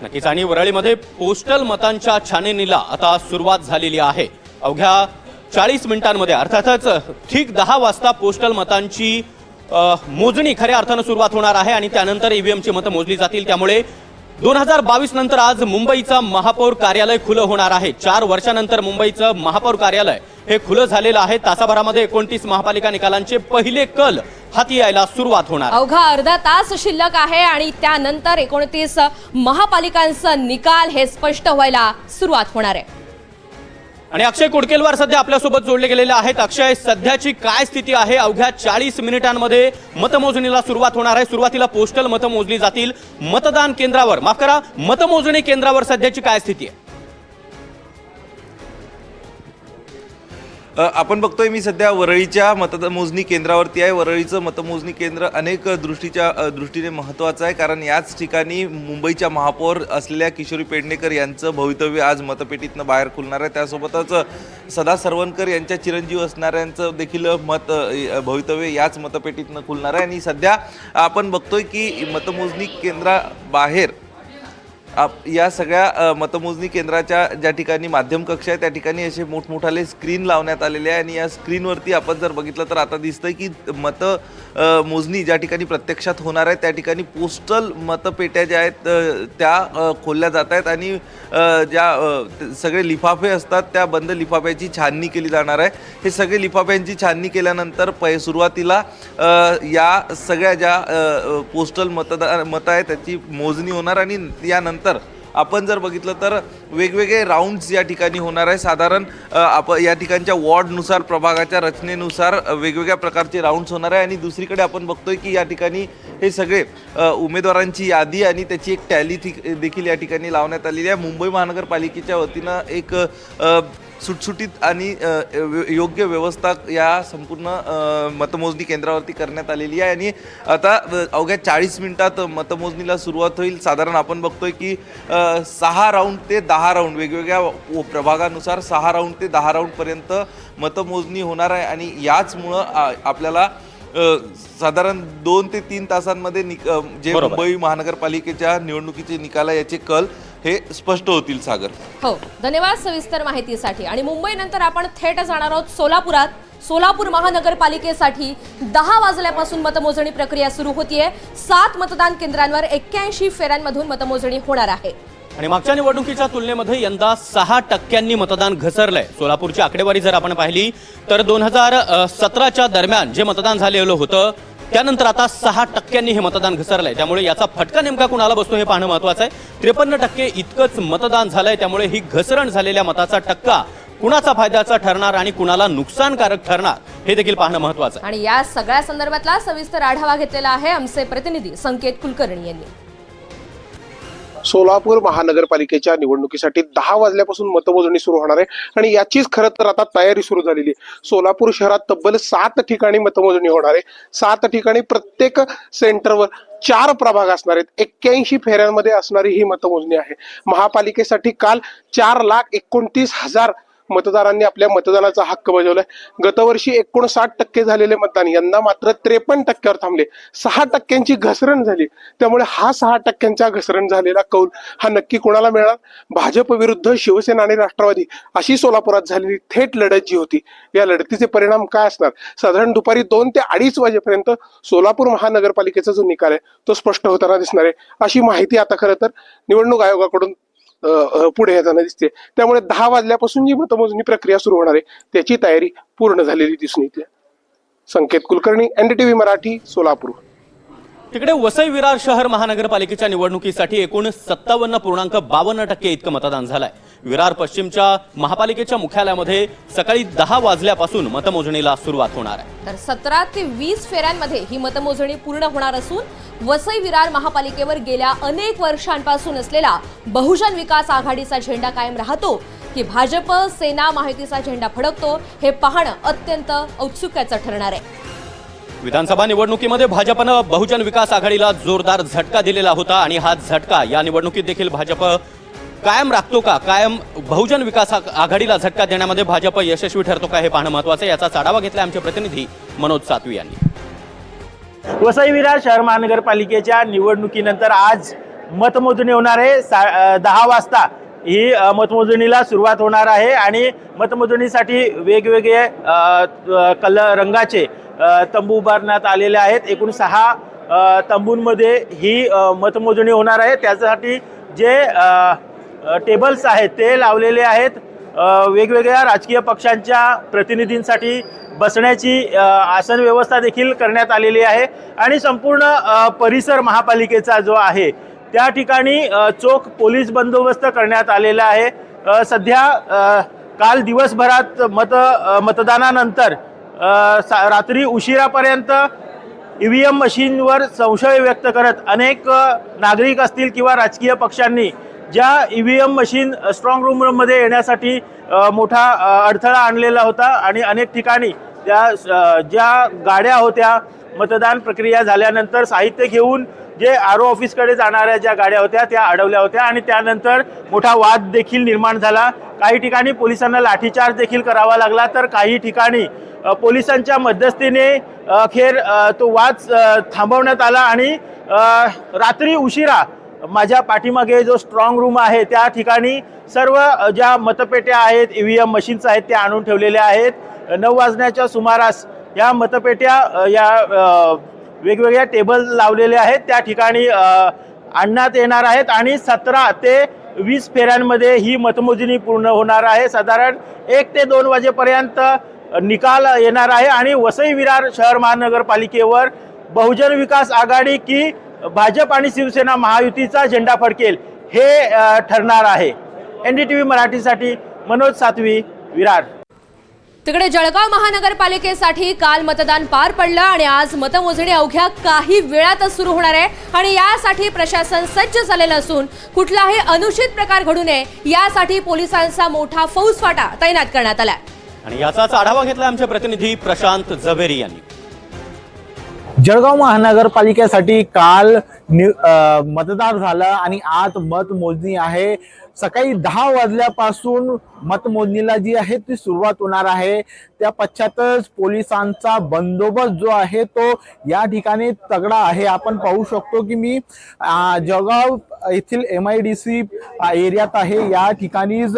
नक्कीच. आणि वरळीमध्ये पोस्टल मतांच्या छाननीला आता सुरुवात झालेली आहे. अवघ्या 40 मिनिटांमध्ये अर्थातच ठीक 10 वाजता पोस्टल मतांची मोजणी खऱ्या अर्थानं सुरुवात होणार आहे आणि त्यानंतर ईव्हीएमची मतं मोजली जातील. त्यामुळे 2022 नंतर आज मुंबईचं महापौर कार्यालय खुलं होणार आहे. 4 वर्षानंतर मुंबईचं महापौर कार्यालय हे खुलं झालेलं आहे. तासाभरामध्ये 29 महापालिका निकालांचे पहिले कल हाती यायला सुरुवात होणार. अवघा अर्धा तास शिल्लक आहे आणि त्यानंतर 29 महापालिकांचं निकाल हे स्पष्ट व्हायला सुरुवात होणार आहे. आणि अक्षय कुडकेलवार सध्या आपल्यासोबत जोडले गेलेले आहेत. अक्षय, सध्याची काय स्थिती आहे? अवघ्या 40 मिनिटांमध्ये मतमोजणीला सुरुवात होणार आहे. सुरुवातीला पोस्टल मतं मोजली जातील. मतदान केंद्रावर, माफ करा, मतमोजणी केंद्रावर सध्याची काय स्थिती आहे? आपण बघतोय, मी सध्या वरळीच्या मतमोजणी केंद्रावरती आहे. वरळीचं मतमोजणी केंद्र अनेक दृष्टीने महत्त्वाचं आहे, कारण याच ठिकाणी मुंबईच्या महापौर असलेल्या किशोरी पेडणेकर यांचं भवितव्य आज मतपेटीतनं बाहेर खुलणार आहे. त्यासोबतच सदा सरवणकर यांच्या चिरंजीव असणाऱ्यांचं देखील भवितव्य याच मतपेटीतनं खुलणार आहे. आणि सध्या आपण बघतोय की मतमोजणी केंद्राबाहेर या सगळ्या मतमोजणी केंद्राच्या ज्या ठिकाणी माध्यम कक्ष आहे त्या ठिकाणी असे मोठमोठाले स्क्रीन लावण्यात आलेले आहे. आणि या स्क्रीनवरती आपण जर बघितलं तर आता दिसतंय की मोजणी ज्या ठिकाणी प्रत्यक्षात होणार आहे त्या ठिकाणी पोस्टल मतपेट्या ज्या आहेत त्या खोलल्या जात आहेत आणि सगळे लिफाफे असतात त्या बंद लिफाफ्याची छाननी केली जाणार आहे। हे सगळे लिफाफ्यांची छाननी केल्यानंतर सुरुवातीला या सगळ्या ज्या पोस्टल मतं आहेत त्याची मोजणी होणार आणि यानंतर आपण जर बघितलं तर वेगवेगळे राऊंड्स या ठिकाणी होणार आहे। साधारण या ठिकाणच्या वॉर्डनुसार प्रभागाच्या रचनेनुसार वेगवेगळ्या प्रकारचे राऊंड्स होणार आहे आणि दुसरीकडे आपण बघतोय की या ठिकाणी हे सगळे उमेदवारांची यादी आणि त्याची एक टॅली देखील या ठिकाणी लावण्यात आलेली आहे। मुंबई महानगरपालिकेच्या वतीनं एक सुटसुटीत आणि योग्य व्यवस्था या संपूर्ण मतमोजणी केंद्रावरती करण्यात आलेली आहे आणि आता अवघ्या 40 मिनिटात मतमोजणीला सुरुवात होईल। साधारण आपण बघतोय की 6 राऊंड ते 10 राऊंड वेगवेगळ्या प्रभागानुसार 6 राऊंड ते 10 राऊंडपर्यंत मतमोजणी होणार आहे आणि याचमुळं आपल्याला साधारण 2 ते 3 तासांमध्ये जे मुंबई महानगरपालिकेच्या निवडणुकीचे निकाल आहे याचे कल हे स्पष्ट होतील। सागर, हो, धन्यवाद सविस्तर माहितीसाठी। आणि मुंबईनंतर आपण थेट जाणार आहोत सोलापुरात। सोलापूर महानगरपालिकेसाठी 10 वाजल्यापासून मतमोजणी प्रक्रिया सुरू होतीये। 7 मतदान केंद्रांवर 81 फेऱ्यांमधून मतमोजणी होणार आहे आणि मागच्या निवडणुकीच्या तुलनेमध्ये यंदा 6% मतदान घसरलंय। सोलापूरची आकडेवारी जर आपण पाहिली तर 2017च्या दरम्यान जे मतदान झालेलं होतं त्यानंतर आता 6% हे मतदान घसरलंय। त्यामुळे याचा फटका नेमका कुणाला बसतो हे पाहणं महत्त्वाचं आहे। 53% इतकंच मतदान झालंय, त्यामुळे ही घसरण झालेल्या मताचा टक्का कुणाचा फायद्याचा ठरणार आणि कुणाला नुकसानकारक ठरणार हे देखील पाहणं महत्त्वाचं आहे। आणि या सगळ्या संदर्भातला सविस्तर आढावा घेतलेला आहे आमचे प्रतिनिधी संकेत कुलकर्णी यांनी। सोलापूर महानगरपालिकेच्या निवडणुकीसाठी 10 वाजल्यापासून मतमोजणी सुरू होणार आहे आणि याचीच खरं तर आता तयारी सुरू झालेली आहे। सोलापूर शहरात तब्बल 7 ठिकाणी मतमोजणी होणार आहे। 7 ठिकाणी प्रत्येक सेंटरवर 4 प्रभाग असणार आहेत। 81 फेऱ्यांमध्ये असणारी ही मतमोजणी आहे। महापालिकेसाठी काल 4,29,000 मतदारांनी आपल्या मतदानाचा हक्क बजावलाय। गतवर्षी 59% झालेले मतदान यंदा मात्र 53%वर थांबले। 6% घसरण झाली। त्यामुळे हा 6% घसरण झालेला कौल हा नक्की कोणाला मिळणार? भाजप विरुद्ध शिवसेना आणि राष्ट्रवादी अशी सोलापुरात झालेली थेट लढत जी होती, या लढतीचे परिणाम काय असणार? साधारण दुपारी 2 ते 2:30 वाजेपर्यंत सोलापूर महानगरपालिकेचा जो निकाल आहे तो स्पष्ट होताना दिसणार आहे, अशी माहिती आता खरं तर निवडणूक आयोगाकडून पुढे येताना दिसते। त्यामुळे 10 वाजल्यापासून जी मतमोजणी प्रक्रिया सुरू होणार आहे त्याची तयारी पूर्ण झालेली दिसून येते। संकेत कुलकर्णी, NDTV मराठी, सोलापूर। तिकडे वसई विरार शहर महानगरपालिकेच्या निवडणुकीसाठी एकूण 57.52% इतकं मतदान झालंय। विरार पश्चिमच्या महापालिकेच्या मुख्यालयामध्ये सकाळी 10 वाजल्यापासून मतमोजणीला सुरुवात होणार आहे। तर 17 ते 20 फेऱ्यांमध्ये ही मतमोजणी पूर्ण होणार असून वसई विरार महापालिकेवर गेल्या अनेक वर्षांपासून असलेला बहुजन विकास आघाडीचा झेंडा कायम राहतो की भाजप सेना महायुतीचा झेंडा फडकतो हे पाहणं अत्यंत औत्सुक्याचं ठरणार आहे। विधानसभा निवडणुकीमध्ये भाजपनं बहुजन विकास आघाडीला जोरदार झटका दिलेला होता आणि हा झटका या निवडणुकीत देखील भाजप कायम राखतो का? कायम बहुजन विकास आघाडीला झटका देण्यामध्ये भाजप यशस्वी ठरतो का हे पाहणं महत्त्वाचं आहे। याचा आढावा घेतला आमचे प्रतिनिधी मनोज सातवी यांनी। वसई विरार शहर महानगरपालिकेच्या निवडणुकीनंतर आज मतमोजणी होणार आहे। 10 वाजता ही मतमोजणीला सुरुवात होणार आहे आणि मतमोजणीसाठी वेगवेगळे रंगाचे तंबू उभारण्यात आलेले आहेत। एकूण 6 तंबूंमध्ये ही मतमोजणी होणार आहे। त्यासाठी जे टेबल्स आहेत ते लावलेले आहेत। वेगवेगळ्या राजकीय पक्षांच्या प्रतिनिधींसाठी बसण्याची आसन व्यवस्था देखील करण्यात आलेली आहे आणि संपूर्ण परिसर महापालिकेचा जो आहे त्या ठिकाणी चोख पोलीस बंदोबस्त करण्यात आलेला आहे। सध्या काल दिवसभरात मतदानानंतर रात्री उशिरापर्यंत EVM मशीनवर संशय व्यक्त करत अनेक नागरिक असतील किंवा राजकीय पक्षांनी ज्या EVM मशीन स्ट्रॉंग रूममध्ये येण्यासाठी मोठा अडथळा आणलेला होता आणि अनेक ठिकाणी ज्या गाड्या होत्या मतदान प्रक्रिया झाल्यानंतर साहित्य घेऊन जे RO ऑफिसकडे जाणाऱ्या ज्या गाड्या होत्या त्या अडवल्या होत्या आणि त्यानंतर मोठा वाद देखील निर्माण झाला। काही ठिकाणी पोलिसांना लाठीचार्ज देखील करावा लागला, तर काही ठिकाणी पोलिसांच्या मध्यस्थीने अखेर तो वाद थांबवण्यात आला आणि रात्री उशिरा माझ्या पाठीमागे जो स्ट्रॉंग रूम आहे त्या ठिकाणी सर्व ज्या मतपेट्या आहेत EVM मशीन्स आहेत त्या आणून ठेवलेल्या आहेत। 9 वाजण्याच्या सुमारास या मतपेट्या वेगवेगळ्या टेबल लावलेले आहेत त्या ठिकाणी आणण्यात येणार आहेत आणि 17 ते 20 फेऱ्यांमध्ये ही मतमोजणी पूर्ण होणार आहे. साधारण 1 ते 2 वाजेपर्यंत निकाल येणार आहे आणि वसई विरार शहर महानगरपालिकेवर बहुजन विकास आघाडी की भाजप आणि शिवसेना महायुतीचा झेंडा फडकेल हे ठरणार आहे. NDTV मराठीसाठी मनोज सातवी, विरार. तिकडे जळगाव महानगरपालिकेसाठी काल मतदान पार पडलं आणि आज मतमोजणी अवघ्या काही वेळातच सुरू होणार आहे आणि यासाठी प्रशासन सज्ज झालेलं असून कुठलाही अनुचित प्रकार घडू नये यासाठी पोलिसांचा मोठा फौजफाटा तैनात करण्यात आलाय. आणि याचाच आढावा घेतला आमचे प्रतिनिधी प्रशांत जवेरी यांनी. जळगाव महानगरपालिकेसाठी काल मतदान झालं आणि आज मतमोजणी आहे. सकाळी 10 वाजल्यापासून मतमोजणीला जी आहे ती सुरुवात होणार आहे. त्या पश्चातच पोलिसांचा बंदोबस्त जो आहे तो या ठिकाणी तगडा आहे. आपण पाहू शकतो की मी जळगाव येथील MIDC एरियात आहे. या ठिकाणीच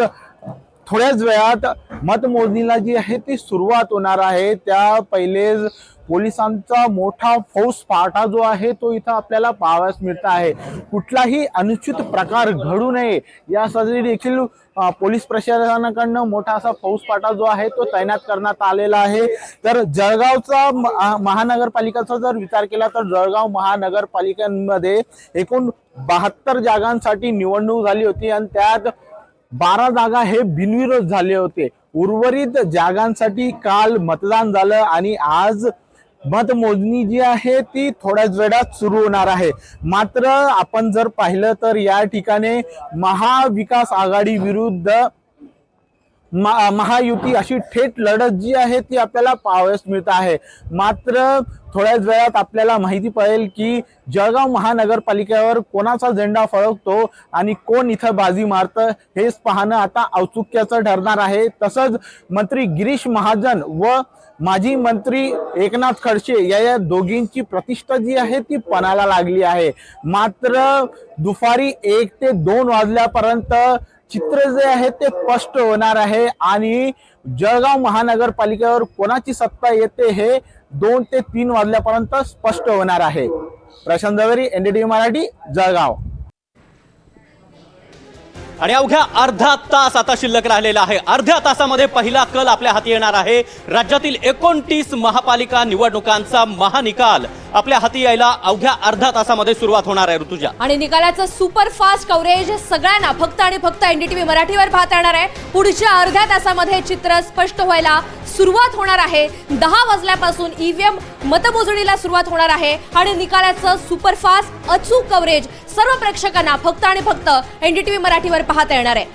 थोड्याच वेळात मतमोजणीला जी आहे ती सुरुवात होणार आहे. त्या पहिलेच पोलिसांचा मोठा फौजफाटा जो आहे तो इथं आपल्याला पाहावयास मिळत आहे. कुठलाही अनुचित प्रकार घडू नये यासाठी देखील पोलीस प्रशासनाकडनं मोठा असा फौजफाटा जो आहे तो तैनात करण्यात आलेला आहे. तर जळगावचा महानगरपालिकेचा जर विचार केला तर जळगाव महानगरपालिकेमध्ये एकूण 72 जागांसाठी निवडणूक झाली होती आणि त्यात 12 जागा हे बिनविरोध झाले होते. उर्वरित जागांसाठी काल मतदान झालं आणि आज मतमोजणी जी आहे ती थोड्याच वेळात सुरू होणार आहे. मात्र आपण जर पाहिलं तर या ठिकाणी महाविकास आघाडी विरुद्ध महायुती अशी थेट लढत जी आहे ती आपल्याला पाहावयास मिळत आहे. मात्र थोड्याच वेळात आपल्याला माहिती पडेल की जळगाव महानगरपालिकेवर कोणाचा झेंडा फडकतो आणि कोण इथं बाजी मारतं हेच पाहणं आता औत्सुक्याचं ठरणार आहे. तसंच मंत्री गिरीश महाजन व माजी मंत्री एकनाथ खडसे या दोघींची प्रतिष्ठा जी आहे ती पणाला लागली आहे. मात्र दुपारी 1 ते 2 वाजल्यापर्यंत चित्र जे आहे ते स्पष्ट होणार आहे आणि जळगाव महानगरपालिकेवर कोणाची सत्ता येते हे 2 ते 3 वाजल्यापर्यंत स्पष्ट होणार आहे. प्रशांत जवेरी, NDTV मराठी, जळगाव. आणि अवघ्या अर्धा तास आता शिल्लक राहिलेला आहे. अर्ध्या तासामध्ये पहिला कल आपल्या हाती येणार आहे. राज्यातील 29 महापालिका निवडणुकांचा महानिकाल आपल्या हाती यायला अवघ्या अर्ध्या तासामध्ये सुरुवात होणार आहे. ऋतुजा, आणि निकालाचं सुपरफास्ट कव्हरेज सगळ्यांना फक्त आणि फक्त NDTV मराठीवर पाहता येणार आहे. पुढच्या अर्ध्या तासामध्ये चित्र स्पष्ट व्हायला सुरुवात होणार आहे. 10 वाजल्यापासून EVM मतमोजणीला सुरुवात होणार आहे आणि निकालाचं सुपरफास्ट अचूक कव्हरेज सर्व प्रेक्षकांना फक्त आणि फक्त NDTV मराठीवर पाहता येणार आहे.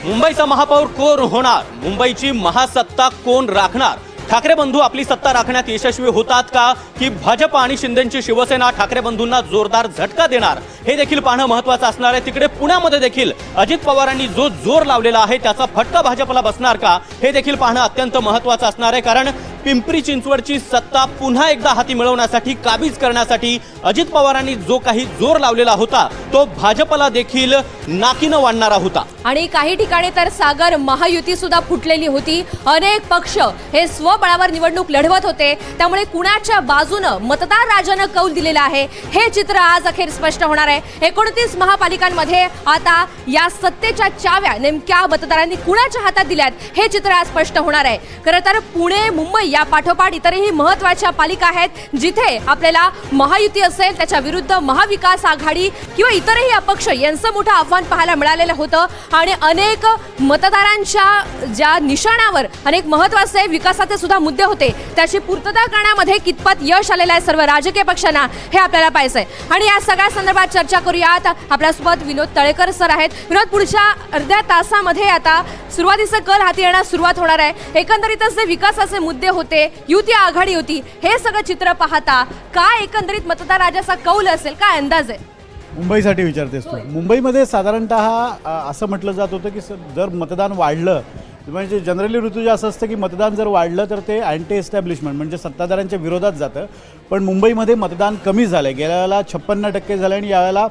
मुंबईचा महापौर कोण होणार? मुंबईची महासत्ता कोण राखणार? ठाकरे बंधू आपली सत्ता राखण्यात यशस्वी होतात का की भाजप आणि शिंदेची शिवसेना ठाकरे बंधूंना जोरदार झटका देणार हे देखील पाहणं महत्त्वाचं असणार आहे. तिकडे पुण्यामध्ये देखील अजित पवारांनी जो जोर लावलेला आहे त्याचा फटका भाजपला बसणार का हे देखील पाहणं अत्यंत महत्त्वाचं असणार आहे. कारण पिंपरी चिंचवडची सत्ता पुन्हा एकदा हाती मिळवण्यासाठी, काबीज करण्यासाठी अजित पवारांनी जो काही जोर लावलेला होता तो भाजपला देखील नाकीनं वाढणारा होता. आणि काही ठिकाणी तर सागर महायुती सुद्धा फुटलेली होती. अनेक पक्ष हे स्वबळावर निवडणूक लढवत होते. त्यामुळे कुणाच्या बाजूनं मतदार राजानं कौल दिलेला आहे हे चित्र आज अखेर स्पष्ट होणार आहे. 29 महापालिकांमध्ये आता या सत्तेच्या चाव्या नेमक्या मतदारांनी कुणाच्या हातात दिल्यात हे चित्र आज स्पष्ट होणार आहे. खरं तर पुणे, मुंबई या पाठोपाठ इतरही महत्त्वाच्या पालिका आहेत जिथे आपल्याला महायुती असेल त्याच्या विरुद्ध महाविकास आघाडी किंवा इतरही अपक्ष यांचं मोठं आव्हान पाहायला मिळालेलं होतं आणि अनेक मतदारांच्या ज्या निशाणावर अनेक महत्त्वाचे विकासाचे सुद्धा मुद्दे होते त्याची पूर्तता करण्यामध्ये कितपत यश आलेलं आहे सर्व राजकीय पक्षांना हे आपल्याला पाहायचंय. आणि या सगळ्या संदर्भात चर्चा करूयात. आपल्यासोबत विनोद तळेकर सर आहेत. विनोद, पुढच्या अर्ध्या तासामध्ये आता सुरुवातीचा कल हाती येण्यास सुरुवात होणार आहे. एकंदरीतच जे विकासाचे मुद्दे होते, युती आघाडी होती, हे सगळं चित्र पाहता काय एकंदरीत मतदार राजाचा कौल असेल, काय अंदाज आहे? मुंबईसाठी विचारतेस तू. मुंबईमध्ये साधारणतः असं म्हटलं जात होतं की जर मतदान वाढलं म्हणजे जनरली ऋतुजा असं असतं की मतदान जर वाढलं तर ते अँटी एस्टॅब्लिशमेंट म्हणजे सत्ताधाऱ्यांच्या विरोधात जातं. पण मुंबईमध्ये मतदान कमी झालं आहे. गेल्या वेळेला 56% झालं आणि यावेळेला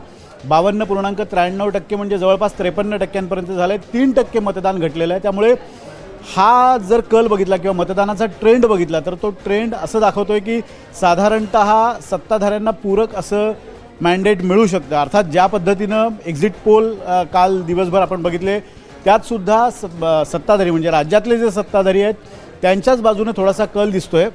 52.93% म्हणजे जवळपास 53% झालं आहे. 3% मतदान घटलेलं आहे. त्यामुळे हा जर कल बघितला किंवा मतदानाचा ट्रेंड बघितला तर तो ट्रेंड असं दाखवतोय की साधारणतः सत्ताधाऱ्यांना पूरक असं मॅन्डेट मिळू शकतं. अर्थात ज्या पद्धतीनं एक्झिट पोल काल दिवसभर आपण बघितले त्यातसुद्धा सत्ताधारी म्हणजे राज्यातले जे सत्ताधारी आहेत त्यांच्याच बाजूने थोडासा कल दिसतोय.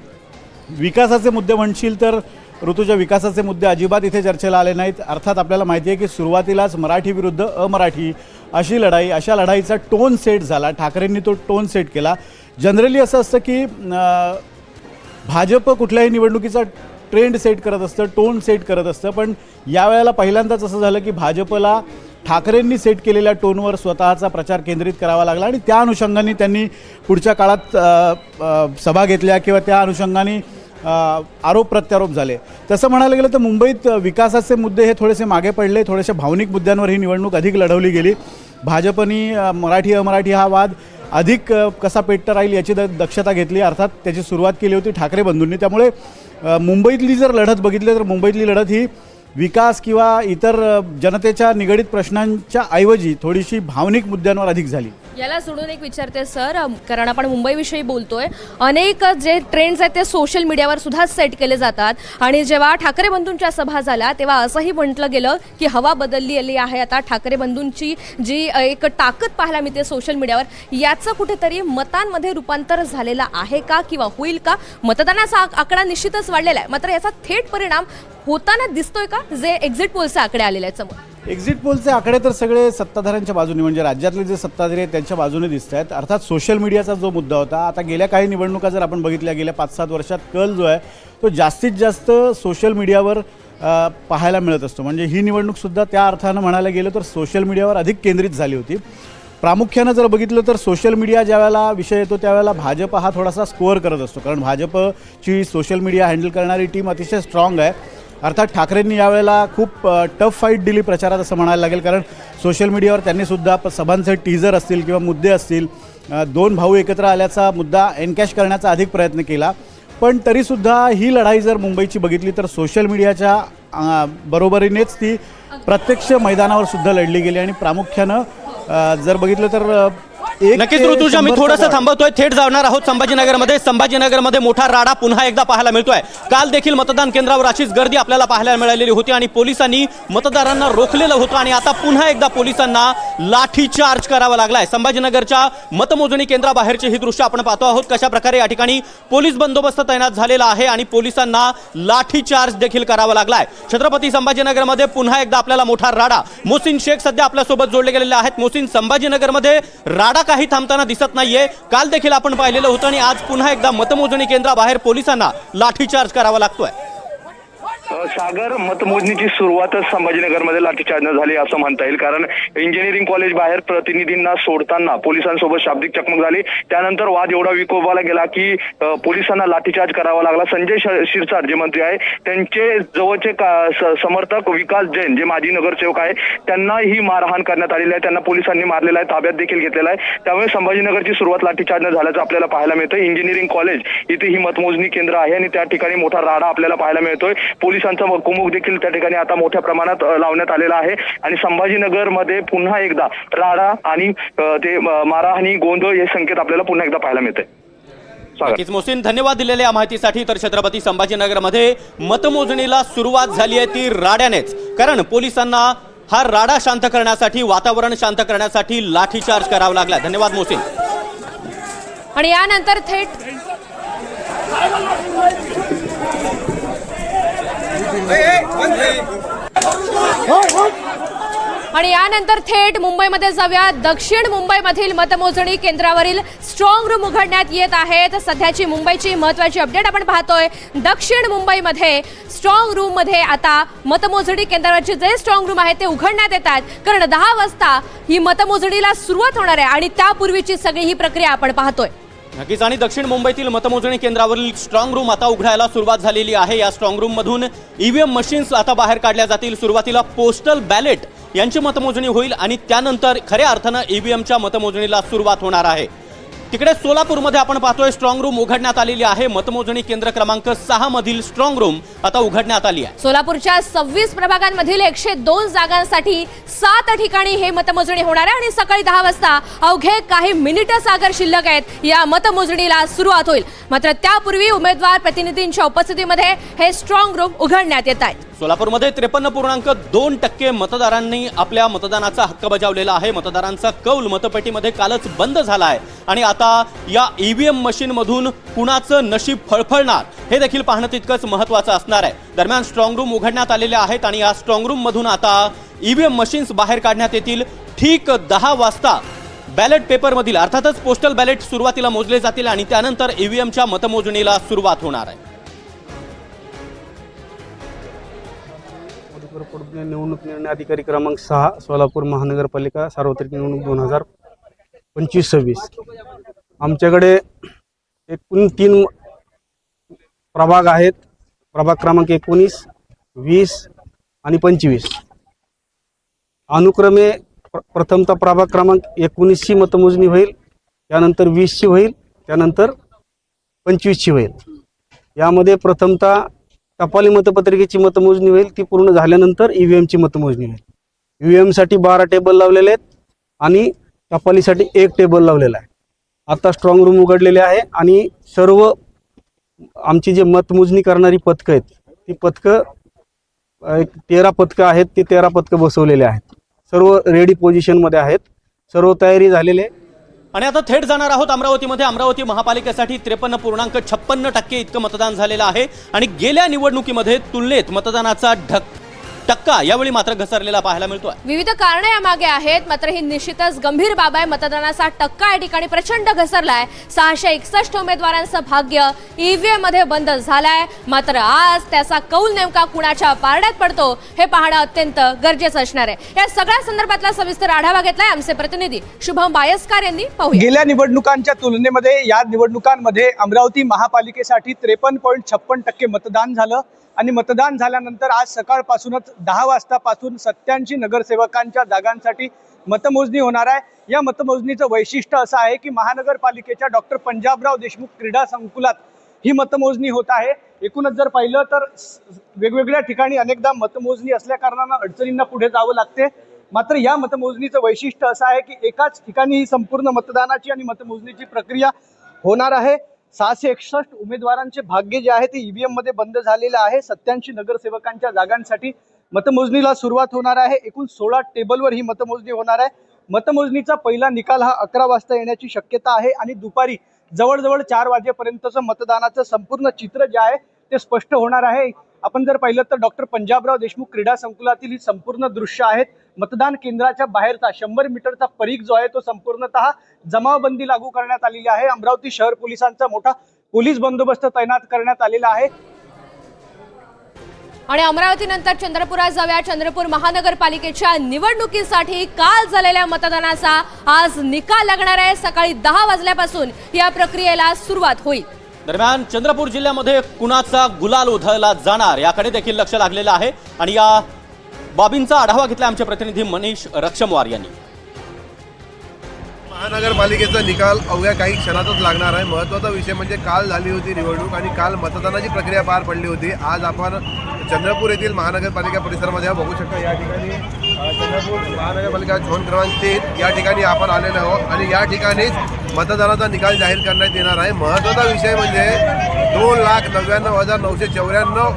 विकासाचे मुद्दे म्हणशील तर ऋतूच्या विकासाचे मुद्दे अजिबात इथे चर्चेला आले नाहीत. अर्थात आपल्याला माहिती आहे की सुरुवातीलाच मराठी विरुद्ध अमराठी अशी लढाई, अशा लढाईचा टोन सेट झाला. ठाकरेंनी तो टोन सेट केला. जनरली असं असतं की भाजप कुठल्याही निवडणुकीचा ट्रेंड सेट करत असतं, टोन सेट करत असतं, पण यावेळेला पहिल्यांदाच असं झालं की भाजपला ठाकरेंनी सेट केलेल्या टोनवर स्वतःचा प्रचार केंद्रित करावा लागला आणि त्या अनुषंगाने त्यांनी पुढच्या काळात सभा घेतल्या किंवा त्या अनुषंगाने आरोप प्रत्यारोप झाले. तसं म्हणायला गेलं तर मुंबईत विकासाचे मुद्दे हे थोडेसे मागे पडले. थोडेसे भावनिक मुद्द्यांवर ही निवडणूक अधिक लढवली गेली. भाजपनी मराठी अमराठी हा वाद अधिक कसा पेटता राहील याची दक्षता घेतली. अर्थात त्याची सुरुवात केली होती ठाकरे बंधूंनी. त्यामुळे मुंबईतली जर लढत बघितली तर मुंबईतली लढत ही विकास किंवा इतर जनतेच्या निगडीत प्रश्नांच्या ऐवजी थोडीशी भावनिक मुद्द्यांवर अधिक झाली. याला सोडून एक विचारते सर, कारण आपण मुंबईविषयी बोलतोय, अनेक जे ट्रेंड्स आहेत ते सोशल मीडियावर सुद्धा सेट केले जातात आणि जेव्हा ठाकरे बंधूंच्या सभा झाल्या तेव्हा असंही म्हटलं गेलं की हवा बदलली आहे. आता ठाकरे बंधूंची जी एक ताकद पाहायला मिळते सोशल मीडियावर, याचं कुठेतरी मतांमध्ये रूपांतर झालेलं आहे का किंवा होईल का? मतदानाचा आकडा निश्चितच वाढलेला आहे, मात्र याचा थेट परिणाम होताना दिसतोय का जे एक्झिट पोलचे आकडे आलेले आहेत समोर? एक्झिट पोलचे आकडे तर सगळे सत्ताधाऱ्यांच्या बाजूने म्हणजे राज्यातले जे सत्ताधारी आहेत त्यांच्या बाजूने दिसत आहेत. अर्थात सोशल मीडियाचा जो मुद्दा होता, आता गेल्या काही निवडणुका जर आपण बघितल्या गेल्या 5-7 वर्षात कल जो आहे तो जास्तीत जास्त सोशल मीडियावर पाहायला मिळत असतो. म्हणजे ही निवडणूकसुद्धा त्या अर्थानं म्हणायला गेलं तर सोशल मीडियावर अधिक केंद्रित झाली होती. प्रामुख्यानं जर बघितलं तर सोशल मीडिया ज्यावेळेला विषय येतो त्यावेळेला भाजप हा थोडासा स्कोअर करत असतो, कारण भाजपची सोशल मीडिया हँडल करणारी टीम अतिशय स्ट्रॉंग आहे. अर्थात ठाकरेंनी यावेळेला खूप टफ फाईट दिली प्रचारात असं म्हणायला लागेल, कारण सोशल मीडियावर त्यांनीसुद्धा सभांचे टीझर असतील किंवा मुद्दे असतील, दोन भाऊ एकत्र आल्याचा मुद्दा एनकॅश करण्याचा अधिक प्रयत्न केला. पण तरीसुद्धा ही लढाई जर मुंबईची बघितली तर सोशल मीडियाच्या बरोबरीनेच ती प्रत्यक्ष मैदानावर सुद्धा लढली गेली आणि प्रामुख्यानं जर बघितलं तर नक्कीच ऋतुजा, मी थोडंसं थांबवतोय. थेट जाणार आहोत संभाजीनगरमध्ये. संभाजीनगरमध्ये मोठा राडा पुन्हा एकदा पाहायला मिळतोय. काल देखील मतदान केंद्रावर अशीच गर्दी आपल्याला पाहायला मिळालेली होती आणि पोलिसांनी मतदारांना रोखलेलं होतं आणि आता पुन्हा एकदा पोलिसांना लाठीचार्ज करावा लागलाय. संभाजीनगरच्या मतमोजणी केंद्राबाहेरची ही दृश्य आपण पाहतो आहोत, कशा प्रकारे या ठिकाणी पोलीस बंदोबस्त तैनात झालेला आहे आणि पोलिसांना लाठीचार्ज देखील करावा लागलाय. छत्रपती संभाजीनगरमध्ये पुन्हा एकदा आपल्याला मोठा राडा. मोहसिन शेख सध्या आपल्यासोबत जोडले गेलेले आहेत. मोहसिन, संभाजीनगरमध्ये राडा काही थांबताना दिसत नाहीये. काल देखील आपण पाहिलेलं होतं आणि आज पुन्हा एकदा मतमोजणी केंद्राबाहेर पोलिसांना लाठीचार्ज करावा लागतोय. सागर, मतमोजणीची सुरुवातच संभाजीनगरमध्ये लाठीचार्जनं झाली असं म्हणता येईल, कारण इंजिनिअरिंग कॉलेज बाहेर प्रतिनिधींना सोडताना पोलिसांसोबत शाब्दिक चकमक झाली. त्यानंतर वाद एवढा विकोपाला गेला की पोलिसांना लाठीचार्ज करावा लागला. संजय शिरसाट जे मंत्री आहे त्यांचे जवळचे समर्थक विकास जैन जे माजी नगरसेवक आहे त्यांना ही मारहाण करण्यात आलेली आहे. त्यांना पोलिसांनी मारलेला आहे, ताब्यात देखील घेतलेला आहे. त्यामुळे संभाजीनगरची सुरुवात लाठीचार्जनं झाल्याचं आपल्याला पाहायला मिळतं. इंजिनिअरिंग कॉलेज इथे ही मतमोजणी केंद्र आहे आणि त्या ठिकाणी मोठा राडा आपल्याला पाहायला मिळतोय. पोलिसांचा कुमुक देखील त्या ठिकाणी आता मोठ्या प्रमाणात लावण्यात आलेला आहे आणि संभाजीनगरमध्ये पुन्हा एकदा राडा आणि ते मारहाणी, गोंधळ हे संकेत आपल्याला पुन्हा एकदा पाहायला मिळते. नक्कीच मोहसिन, धन्यवाद दिलेल्या माहितीसाठी. तर छत्रपती संभाजीनगरमध्ये मतमोजणीला सुरुवात झाली आहे ती राड्यानेच, कारण पोलिसांना हा राडा शांत करण्यासाठी, वातावरण शांत करण्यासाठी लाठीचार्ज करावा लागला. धन्यवाद मोहसिन. आणि यानंतर थेट मुंबईमध्ये जाऊया. दक्षिण मुंबईमधील मतमोजणी केंद्रावरील स्ट्रॉंग रूम उघडण्यात येत आहेत. सध्याची मुंबईची महत्त्वाची अपडेट आपण पाहतोय. दक्षिण मुंबईमध्ये स्ट्रॉंग रूम मध्ये आता मतमोजणी केंद्रावरचे जे स्ट्रॉंग रूम आहेत ते उघडण्यात येतात, कारण 10 वाजता ही मतमोजणीला सुरुवात होणार आहे आणि त्यापूर्वीची सगळी ही प्रक्रिया आपण पाहतोय. नक्कीच, आणि दक्षिण मुंबईतील मतमोजणी केंद्रावरील स्ट्रॉंग रूम आता उघडायला सुरुवात झालेली आहे. या स्ट्रॉंग रूम मधून ईव्हीएम मशीन्स आता बाहेर काढल्या जातील. सुरुवातीला पोस्टल बॅलेट यांची मतमोजणी होईल आणि त्यानंतर खऱ्या अर्थानं ईव्हीएमच्या मतमोजणीला सुरुवात होणार आहे. तिकडे सोलापूरमध्ये आपण पाहतोय स्ट्रॉंग रूम उघडण्यात आलेली आहे. मतमोजणी केंद्र क्रमांक 6 मधील स्ट्रॉंग रूम आता उघडण्यात आली आहे. सोलापूरच्या 26 प्रभागांमधील 102 जागांसाठी 7 ठिकाणी हे मतमोजणी होणार आहे आणि सकाळी 10 वाजता अवघे काही मिनिटं सागर शिल्लक आहेत या मतमोजणीला सुरुवात होईल. मात्र त्यापूर्वी उमेदवार प्रतिनिधींच्या उपस्थितीमध्ये हे स्ट्रॉंग रूम उघडण्यात येत आहेत. सोलापूरमध्ये 53.2% मतदारांनी आपल्या मतदानाचा हक्क बजावलेला आहे. मतदारांचा कौल मतपेटीमध्ये कालच बंद झाला आहे आणि आता या ईव्हीएम मशीन मधून कुणाचं नशीब फळफळणार हे देखील पाहणं तितकंच महत्त्वाचं असणार आहे. दरम्यान स्ट्रॉंग रूम उघडण्यात आलेले आहेत आणि या स्ट्रॉंग रूम मधून आता ईव्हीएम मशीन्स बाहेर काढण्यात येतील. ठीक 10 वाजता बॅलेट पेपरमधील अर्थातच पोस्टल बॅलेट सुरुवातीला मोजले जातील आणि त्यानंतर ईव्हीएमच्या मतमोजणीला सुरुवात होणार आहे. निवडणूक निर्णय अधिकारी क्रमांक 6 सोलापूर महानगरपालिका सार्वत्रिक निवडणूक 2025-26. आमच्याकडे एकूण 3 प्रभाग आहेत. प्रभाग क्रमांक 19, 20 आणि 25. अनुक्रमे प्रथमतः प्रभाग क्रमांक 19ची मतमोजणी होईल, त्यानंतर 20ची होईल, त्यानंतर 25ची होईल. यामध्ये प्रथमतः टपाली मतपत्रिकेची मतमोजणी होईल. ती पूर्ण झाल्यानंतर ईव्हीएमची मतमोजणी होईल. ईव्हीएमसाठी 12 टेबल लावलेले आहेत आणि टपालीसाठी 1 टेबल लावलेला आहे. आता स्ट्रॉंग रूम उघडलेले आहे आणि सर्व आमची जे मतमोजणी करणारी पथकं आहेत ती पथकं 13 पथकं आहेत. ते 13 पथकं बसवलेले आहेत. सर्व रेडी पोझिशनमध्ये आहेत. सर्व तयारी झालेली आहे. आणि आता थेट जाणार आहोत अमरावतीमध्ये. अमरावती महापालिकेसाठी 53.56% इतकं मतदान झालेलं आहे आणि गेल्या निवडणुकीमध्ये तुलनेत मतदानाचा टक्का यावेळी मात्र घसरलेला पाहायला मिळतोय. विविध कारणे यामागे आहेत, मात्र ही निश्चितच गंभीर बाब आहे. मतदानाचा टक्का या ठिकाणी प्रचंड घसरलाय. 661 उमेदवारांचं भाग्य ईव्हीएम मध्ये बंद झालंय. मात्र आज त्याचा कौल नेमका कुणाच्या पारड्यात पडतो हे पाहणं अत्यंत गरजेचं असणार आहे. या सगळ्या संदर्भातला सविस्तर आढावा घेतलाय आमचे प्रतिनिधी शुभम बायस्कर यांनी. पाहूया. गेल्या निवडणुकांच्या तुलनेमध्ये या निवडणुकांमध्ये अमरावती महापालिकेसाठी 53.56% मतदान झालं आणि मतदान झाल्यानंतर आज सकाळपासूनच 10 वाजतापासून 87 नगरसेवकांच्या जागांसाठी मतमोजणी होणार आहे. या मतमोजणीचं वैशिष्ट्य असं आहे की महानगरपालिकेच्या डॉक्टर पंजाबराव देशमुख क्रीडा संकुलात ही मतमोजणी होत आहे. एकूणच जर पाहिलं तर वेगवेगळ्या ठिकाणी अनेकदा मतमोजणी असल्या कारणानं अडचणींना पुढे जावं लागते. मात्र या मतमोजणीचं वैशिष्ट्य असं आहे की एकाच ठिकाणी ही संपूर्ण मतदानाची आणि मतमोजणीची प्रक्रिया होणार आहे. 661 उमेदवारांचे भाग्य जे आहे ते ईव्हीएम मध्ये बंद झालेलं आहे. 87 नगरसेवकांच्या जागांसाठी मतमोजणीला सुरुवात होणार आहे. एकूण 16 टेबलवर ही मतमोजणी होणार आहे. मतमोजणीचा पहिला निकाल हा 11 वाजता येण्याची शक्यता आहे आणि दुपारी जवळजवळ 4 वाजेपर्यंतचं मतदानाचं संपूर्ण चित्र जे आहे ते स्पष्ट होणार आहे. आपण जर पाहिलं तर डॉक्टर पंजाबराव देशमुख क्रीडा संकुलातील ही संपूर्ण दृश्य आहेत. मतदान केंद्राच्या बाहेरचा 100 मीटरचा परीघ जो आहे तो संपूर्णतः जमावबंदी लागू करण्यात आलेली आहे. अमरावती शहर पोलिसांचा मोठा पोलीस बंदोबस्त तैनात करण्यात आलेला आहे. आणि अमरावतीनंतर चंद्रपुरात जाऊया. चंद्रपूर महानगरपालिकेच्या निवडणुकीसाठी काल झालेल्या मतदानाचा आज निकाल लागणार आहे. सकाळी 10 वाजल्यापासून या प्रक्रियेला सुरुवात होईल. दरम्यान चंद्रपूर जिल्ह्यामध्ये कुणाचा गुलाल उधळला जाणार याकडे देखील लक्ष लागलेलं आहे आणि या बाबींचा आढावा घेतला आमचे प्रतिनिधी मनीष रक्षमवार यांनी. महानगरपालिकेचा निकाल अवघ्या काही क्षणातच लागणार आहे. महत्त्वाचा विषय म्हणजे काल झाली होती निवडणूक आणि काल मतदानाची प्रक्रिया पार पडली होती. आज आपण चंद्रपूर येथील महानगरपालिका परिसरामध्ये बघू शकता. या ठिकाणी चंद्रपूर महानगरपालिका झोन क्रमांक 3 या ठिकाणी आपण आलेलो आहोत आणि या ठिकाणीच मतदानाचा निकाल जाहीर करण्यात येणार आहे. महत्त्वाचा विषय म्हणजे 2,99,994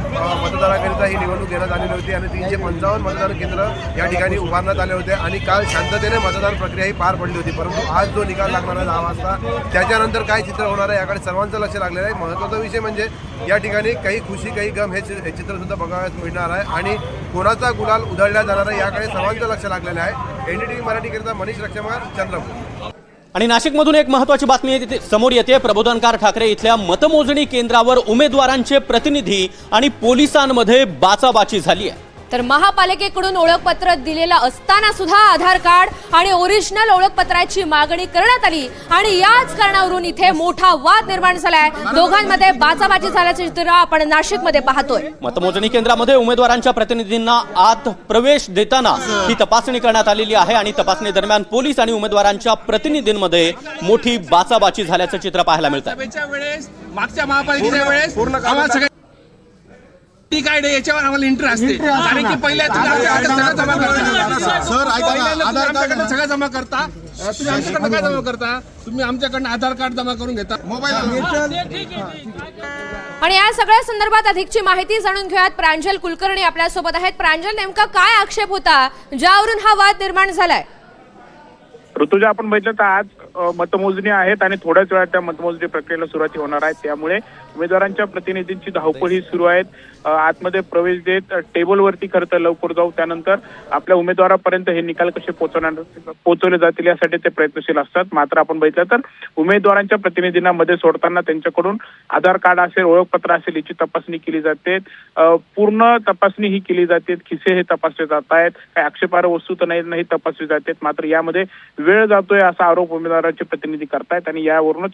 मतदाराकरिता ही निवडणूक घेण्यात आलेली होती आणि 355 मतदान केंद्र या ठिकाणी उभारण्यात आले होते आणि काल शांततेने मतदान प्रक्रिया ही पार पडली होती. परंतु आज जो निकाल लागणार आहे 10 वाजता त्याच्यानंतर काय चित्र होणार आहे याकडे सर्वांचं लक्ष लागलेलं आहे. महत्त्वाचा विषय म्हणजे या ठिकाणी काही खुशी काही गम हे चित्र सुद्धा बघायला मिळणार आहे आणि कोणाचा गुलाल उधळला जाणार आहे याकडे सर्वांचं लक्ष लागलेलं आहे. एनडीटीव्ही मराठीकरिता मनीष रक्षमवार, चंद्रपूर. आणि नाशिकमधून एक महत्त्वाची बातमी समोर येते. प्रबोधनकार ठाकरे इथल्या मतमोजणी केंद्रावर उमेदवारांचे प्रतिनिधी आणि पोलिसांमध्ये बाचाबाची झाली आहे. तर महापालिकेकडून ओळखपत्र दिलेलं असताना सुद्धा आधार कार्ड आणि ओरिजिनल ओळखपत्राची मागणी करण्यात आली आणि याच कारणावरून इथे मोठा वाद निर्माण झालाय. दोघांमध्ये बाचाबाची झाल्याचे चित्र आपण नाशिकमध्ये पाहतोय. मतमोजणी केंद्रामध्ये उमेदवारांच्या प्रतिनिधींना आत प्रवेश देताना ही तपासणी करण्यात आलेली आहे आणि तपासणी दरम्यान पोलीस आणि उमेदवारांच्या प्रतिनिधींमध्ये मोठी बाचाबाची झाल्याचं चित्र पाहायला मिळतं. मागच्या महापालिकेच्या वेळेस आम्हाला सगळे ठीक आहे याच्यावर आम्हाला इंटरेस्ट असते कारण की पहिल्या सगळं जमा करता तुम्ही आमच्याकडनं काय जमा करता तुम्ही आमच्याकडनं आधार कार्ड जमा करून घेता मोबाईल. आणि या सगळ्या संदर्भात अधिकची माहिती जाणून घेऊयात. प्रांजल कुलकर्णी आपल्यासोबत आहेत. प्रांजल, नेमका काय आक्षेप होता ज्यावरून हा वाद निर्माण झालाय? ऋतुजा, आपण बघितलं तर आज मतमोजणी आहेत आणि थोड्याच वेळात त्या मतमोजणी प्रक्रियेला सुरुवात होणार आहे. त्यामुळे उमेदवारांच्या प्रतिनिधींची धावपळ ही सुरू आहे. आतमध्ये प्रवेश देत टेबलवरती खरं तर लवकर जाऊ, त्यानंतर आपल्या उमेदवारापर्यंत हे निकाल कसे पोहोचवले जातील यासाठी ते प्रयत्नशील असतात. मात्र आपण बघितलं तर उमेदवारांच्या प्रतिनिधींना मध्ये सोडताना त्यांच्याकडून आधार कार्ड असेल, ओळखपत्र असेल याची तपासणी केली जाते. पूर्ण तपासणी ही केली जाते. खिसे हे तपासले जात आहेत. काही आक्षेपार्ह वस्तू तर नाही तपासली जाते. मात्र यामध्ये वेळ जातोय असा आरोप उमेदवारांचे प्रतिनिधी करतायत आणि यावरूनच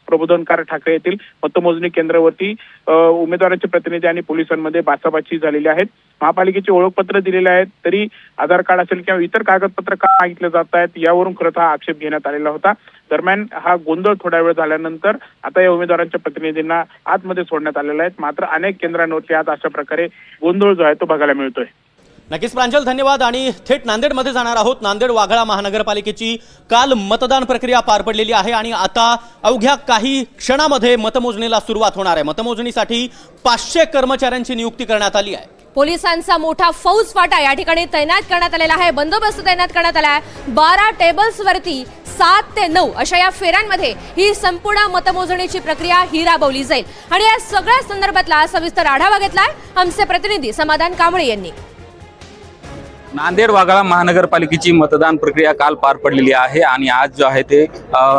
प्रबोधनकार ठाकरे येथील मतमोजणी केंद्रावरती उमेदवारांचे प्रतिनिधी आणि पोलिसांमध्ये बाचाबाची झालेली आहेत. महापालिकेचे ओळखपत्र दिलेले आहेत तरी आधार कार्ड असेल किंवा इतर कागदपत्र का मागितले जात आहेत यावरून खरंच हा आक्षेप घेण्यात आलेला होता. दरम्यान हा गोंधळ थोडा वेळ झाल्यानंतर आता या उमेदवारांच्या प्रतिनिधींना आतमध्ये सोडण्यात आलेला आहे. मात्र अनेक केंद्रांवरती आज अशा प्रकारे गोंधळ जो आहे तो बघायला मिळतोय. नक्कीच प्रांजल, धन्यवाद. आणि थेट नांदेडमध्ये जाणार आहोत. नांदेड वाघाळा महानगरपालिकेची काल मतदान प्रक्रिया पार पडलेली आहे आणि आता अवघ्या काही क्षणामध्ये मतमोजणीला सुरुवात होणार आहे. मतमोजणीसाठी 500 कर्मचाऱ्यांची नियुक्ती करण्यात आली आहे. पोलिसांचा मोठा फौज फाटा या ठिकाणी तैनात करण्यात आलेला आहे. बंदोबस्त तैनात करण्यात आला आहे. 12 टेबल्सवरती 7 ते 9 अशा या फेऱ्यांमध्ये ही संपूर्ण मतमोजणीची प्रक्रिया ही राबवली जाईल आणि या सगळ्या संदर्भातला सविस्तर आढावा घेतलाय आमचे प्रतिनिधी समाधान कांबळे यांनी. नांदेड वाघाळा महानगरपालिकेची मतदान प्रक्रिया काल पार पडलेली आहे आणि आज जो आहे ते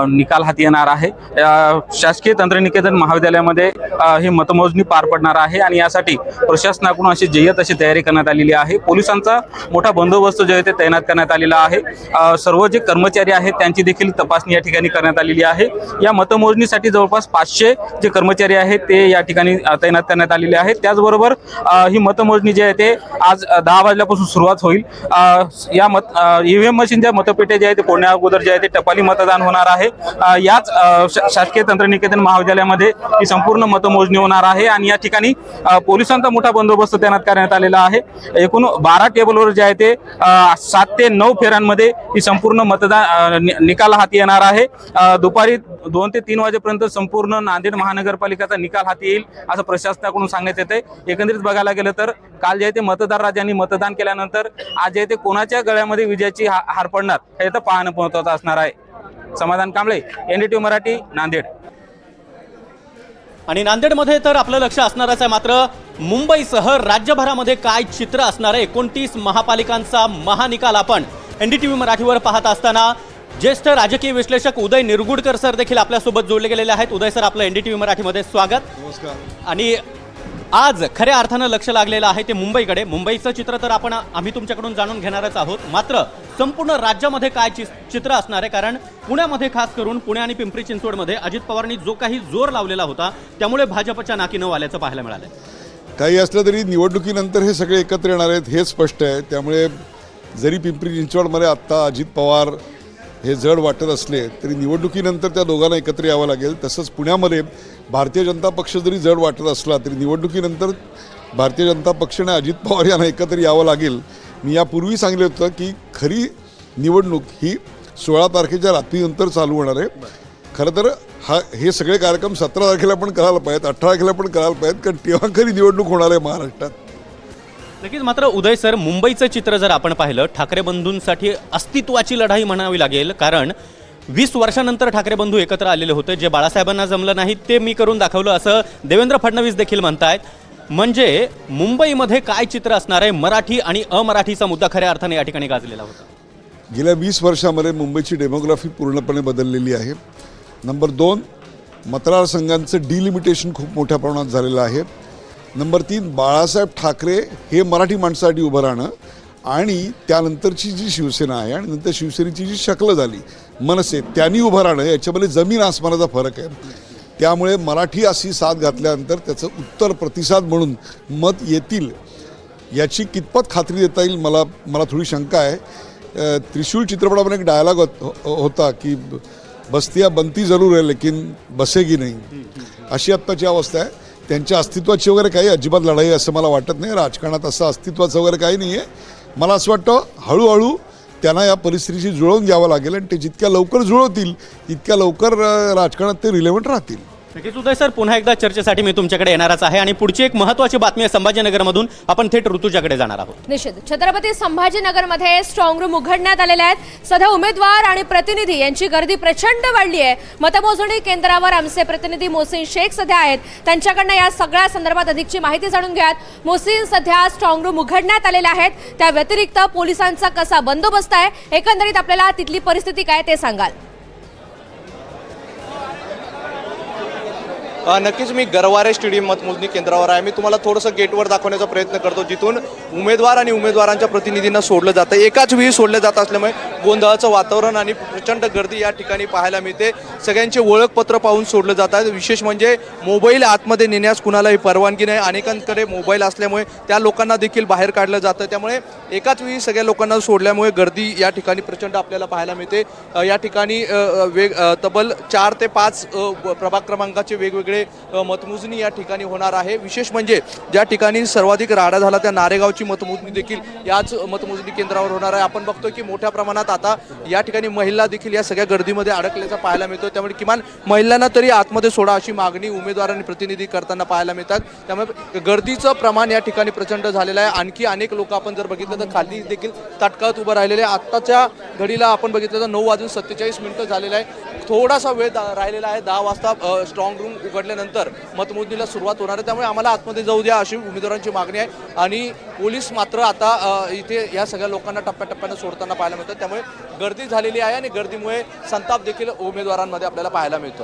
निकाल हाती येणार आहे. शासकीय तंत्रनिकेतन महाविद्यालयामध्ये ही मतमोजणी पार पडणार आहे आणि यासाठी प्रशासनाकडून अशी जय्यत अशी तयारी करण्यात आलेली आहे. पोलिसांचा मोठा बंदोबस्त जो आहे ते तैनात करण्यात आलेला आहे. सर्व जे कर्मचारी आहेत त्यांची देखील तपासणी या ठिकाणी करण्यात आलेली आहे. या मतमोजणीसाठी जवळपास 500 जे कर्मचारी आहेत ते या ठिकाणी तैनात करण्यात आलेले आहेत. त्याचबरोबर ही मतमोजणी जी आहे ते आज 10 वाजल्यापासून सुरुवात होईल. या ईव्हीएम मशीनच्या मतपेट्या जे आहे ते पुण्या अगोदर जे आहे ते टपाली मतदान होणार आहे. याच शासकीय तंत्रनिकेतन महाविद्यालयामध्ये ही संपूर्ण मतमोजणी होणार आहे आणि या ठिकाणी पोलिसांचा मोठा बंदोबस्त तैनात करण्यात आलेला आहे. एकूण 12 टेबलवर जे आहे ते 7 ते 9 फेऱ्यांमध्ये ही संपूर्ण मतदान निकाल हाती येणार आहे. दुपारी 2 ते 3 वाजेपर्यंत संपूर्ण नांदेड महानगरपालिकेचा निकाल हाती येईल असं प्रशासनाकडून सांगण्यात येते. एकंदरीत बघायला गेलं तर काल जे आहे ते मतदार राजांनी मतदान केल्यानंतर आज जे ते कोणाच्या गळ्यामध्ये विजयाची हार पडणार हे तर पाहणं महत्त्वाचं असणार आहे. समाधान कांबळे, NDTV मराठी, नांदेड. आणि नांदेडमध्ये तर आपलं लक्ष असणारच आहे. मात्र मुंबईसह राज्यभरामध्ये काय चित्र असणार आहे? 29 महापालिकांचा महानिकाल आपण NDTV मराठीवर पाहत असताना ज्येष्ठ राजकीय विश्लेषक उदय निरगुडकर सर देखील आपल्यासोबत जोडले गेलेले आहेत. उदय सर, आपलं NDTV मराठीमध्ये स्वागत. नमस्कार. आणि आज खऱ्या अर्थानं लक्ष लागलेलं आहे ते मुंबईकडे. मुंबईचं चित्र तर आम्ही तुमच्याकडून जाणून घेणारच आहोत. मात्र संपूर्ण राज्यामध्ये काय चित्र असणार आहे? कारण पुण्यामध्ये खास करून पुणे आणि पिंपरी चिंचवडमध्ये अजित पवारांनी जो काही जोर लावलेला होता त्यामुळे भाजपच्या नाकी न आल्याचं पाहायला मिळालं. काही असलं तरी निवडणुकीनंतर हे सगळे एकत्र येणार आहेत हे स्पष्ट आहे. त्यामुळे जरी पिंपरी चिंचवडमध्ये आत्ता अजित पवार हे जड वाटत असले तरी निवडणुकीनंतर त्या दोघांना एकत्र यावं लागेल. तसंच पुण्यामध्ये भारतीय जनता पक्ष जरी जड वाटत असला तरी निवडणुकीनंतर भारतीय जनता पक्ष आणि अजित पवार यांना एकत्र यावं लागेल. मी यापूर्वी सांगितलं होतं की खरी निवडणूक ही 16 तारखेच्या रात्रीनंतर चालू होणार आहे. खरं तर हे सगळे कार्यक्रम 17 तारखेला पण करायला पाहिजेत, 18 तारखेला पण करायला पाहिजेत, कारण तेव्हा खरी निवडणूक होणार आहे महाराष्ट्रात. नक्कीच. मात्र उदय सर, मुंबईचं चित्र जर आपण पाहिलं, ठाकरे बंधूंसाठी अस्तित्वाची लढाई म्हणावी लागेल. कारण 20 वर्षानंतर ठाकरे बंधू एकत्र आलेले होते. जे बाळासाहेबांना जमलं नाही ते मी करून दाखवलं असं देवेंद्र फडणवीस देखील म्हणतायत. म्हणजे मुंबईमध्ये काय चित्र असणार आहे? मराठी आणि अमराठीचा मुद्दा खऱ्या अर्थाने या ठिकाणी गाजलेला होता. गेल्या 20 वर्षामध्ये मुंबईची डेमोग्राफी पूर्णपणे बदललेली आहे. नंबर 2, मतदारसंघांचं डिलिमिटेशन खूप मोठ्या प्रमाणात झालेलं आहे. नंबर 3 बाळासाहेब ठाकरे हे मराठी माणसासाठी उभं राहणं आणि त्यानंतरची जी शिवसेना आहे आणि नंतर शिवसेनेची जी शक्ल झाली मनसे त्यांनी उभं राहणं याच्यामध्ये जमीन आसमानाचा फरक आहे. त्यामुळे मराठी अशी साथ घातल्यानंतर त्याचं उत्तर प्रतिसाद म्हणून मत येतील याची कितपत खात्री देता येईल मला थोडी शंका आहे. त्रिशूल चित्रपटामध्ये एक डायलॉग होता की बस्तिया बनती जरूर आहे लेकिन बसेगी नाही, अशी आत्ताची अवस्था आहे. त्यांच्या अस्तित्वाची वगैरे काही अजिबात लढाई असं मला वाटत नाही. राजकारणात असं अस्तित्वाचं वगैरे काही नाही आहे. मला असं वाटतं हळूहळू त्यांना या परिस्थितीशी जुळवून घ्यावं लागेल आणि ते जितक्या लवकर जुळवतील तितक्या लवकर राजकारणात ते रिलेव्हंट राहतील. नक्कीच उदय सर, पुन्हा एकदा चर्चेसाठी मी तुमच्याकडे येणारच आहे आणि पुढची एक महत्त्वाची बातमी आहे संभाजीनगरमधून. आपण थेट ऋतुजाकडे जाणार आहोत. निश्चित छत्रपती संभाजीनगरमध्ये स्ट्रॉंग रूम उघडण्यात आलेले आहेत. सध्या उमेदवार आणि प्रतिनिधी यांची गर्दी प्रचंड वाढली आहे. मतमोजणी केंद्रावर आमचे प्रतिनिधी मोहसिन शेख सध्या आहेत. त्यांच्याकडनं या सगळ्या संदर्भात अधिकची माहिती जाणून घ्यात. मोहसिन, सध्या स्ट्रॉंग रूम उघडण्यात आलेले आहेत, त्या व्यतिरिक्त पोलिसांचा कसा बंदोबस्त आहे, एकंदरीत आपल्याला तिथली परिस्थिती काय ते सांगाल? नक्कीच मी गरवारे स्टेडियम मतमोजणी केंद्रावर आहे. मी तुम्हाला थोडंसं गेटवर दाखवण्याचा प्रयत्न करतो, जिथून उमेदवार आणि उमेदवारांच्या प्रतिनिधींना सोडलं जातं. एकाच वेळी सोडलं जात असल्यामुळे गोंधळाचं वातावरण आणि प्रचंड गर्दी या ठिकाणी पाहायला मिळते. सगळ्यांचे ओळखपत्र पाहून सोडलं जातात. विशेष म्हणजे मोबाईल आतमध्ये नेण्यास कुणालाही परवानगी नाही. अनेकांकडे मोबाईल असल्यामुळे त्या लोकांना देखील बाहेर काढलं जातं. त्यामुळे एकाच वेळी सगळ्या लोकांना सोडल्यामुळे गर्दी या ठिकाणी प्रचंड आपल्याला पाहायला मिळते. या ठिकाणी तब्बल 4 ते 5 प्रभाग क्रमांकाचे वेगवेगळे मतमोजणी या ठिकाणी होणार आहे. विशेष म्हणजे ज्या ठिकाणी सर्वाधिक राडा झाला त्या नारेगावची मतमोजणी देखील याच मतमोजणी केंद्रावर होणार आहे. आपण बघतोय की मोठ्या प्रमाणात आता या ठिकाणी महिला देखील या सगळ्या गर्दीमध्ये अडकल्याचा पाहायला मिळतो. त्यामुळे किमान महिलांना तरी आतमध्ये सोडा अशी मागणी उमेदवार आणि प्रतिनिधी करताना पाहायला मिळतात. त्यामुळे गर्दीचं प्रमाण या ठिकाणी प्रचंड झालेलं आहे. आणखी अनेक लोक आपण जर बघितलं तर खाली देखील ताटकळत उभं राहिलेले आहे. आत्ताच्या घडीला आपण बघितलं तर 9:47 झालेला आहे. थोडासा वेळ राहिलेला आहे. 10 वाजता स्ट्रॉंग रूम उघडल्यानंतर मतमोजणीला सुरुवात होणार आहे. त्यामुळे आम्हाला आतमध्ये जाऊ द्या अशी उमेदवारांची मागणी आहे. आणि पोलीस मात्र आता इथे या सगळ्या लोकांना टप्प्याटप्प्यानं सोडताना पाहायला मिळतं. त्यामुळे गर्दी झालेली आहे आणि गर्दीमुळे संताप देखील उमेदवारांमध्ये आपल्याला पाहायला मिळतो.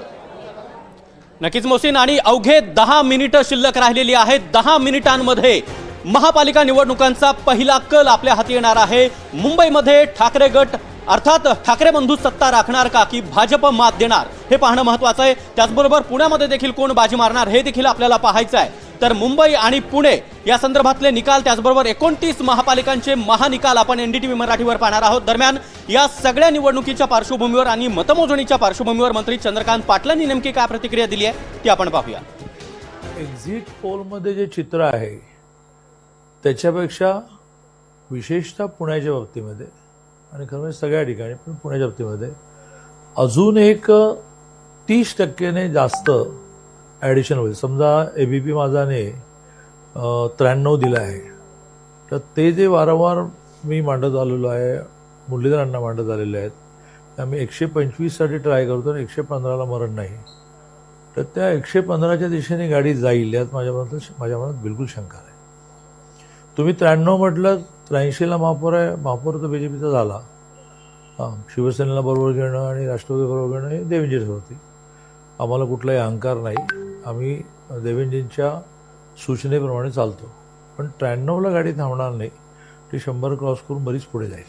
नक्कीच मोहसिन, आणि अवघे 10 मिनिटं शिल्लक राहिलेली आहेत. 10 मिनिटांमध्ये महापालिका निवडणुकांचा पहिला कल आपल्या हाती येणार आहे. मुंबईमध्ये ठाकरे गट अर्थात ठाकरे बंधू सत्ता राखणार का की भाजप मात देणार हे पाहणं महत्त्वाचं आहे. त्याचबरोबर पुण्यामध्ये देखील कोण बाजी मारणार हे देखील आपल्याला पाहायचं आहे. तर मुंबई आणि पुणे या संदर्भातले निकाल, त्याचबरोबर 29 महापालिकांचे महानिकाल आपण NDTV मराठीवर पाहणार आहोत. दरम्यान या सगळ्या निवडणुकीच्या पार्श्वभूमीवर आणि मतमोजणीच्या पार्श्वभूमीवर मंत्री चंद्रकांत पाटलांनी नेमकी काय प्रतिक्रिया दिली आहे ती आपण पाहूया. एक्झिट पोलमध्ये जे चित्र आहे त्याच्यापेक्षा विशेषतः पुण्याच्या बाबतीमध्ये आणि खरं म्हणजे सगळ्या ठिकाणी पण पुण्याच्या बाबतीमध्ये अजून एक 30% जास्त ॲडिशन होईल. समजा ABP माझाने 93 दिलं आहे, तर ते जे वारंवार मी मांडत आलेलो आहे, मुरलीधरांना मांडत आलेले आहेत, आम्ही 125साठी ट्राय करतो आणि 115ला मरण नाही. तर त्या 115च्या दिशेने गाडी जाईल यात माझ्या मनात बिलकुल शंका नाही. तुम्ही 93 म्हटलं, 83ला महापौर आहे, महापौर तर BJPचा झाला. शिवसेनेला बरोबर घेणं आणि राष्ट्रवादी बरोबर घेणं हे देवेंजीच होती. आम्हाला कुठलाही अहंकार नाही. आम्ही देवेंजींच्या सूचनेप्रमाणे चालतो. पण 93ला गाडी थांबणार नाही. ती 100 क्रॉस करून बरीच पुढे जाईल.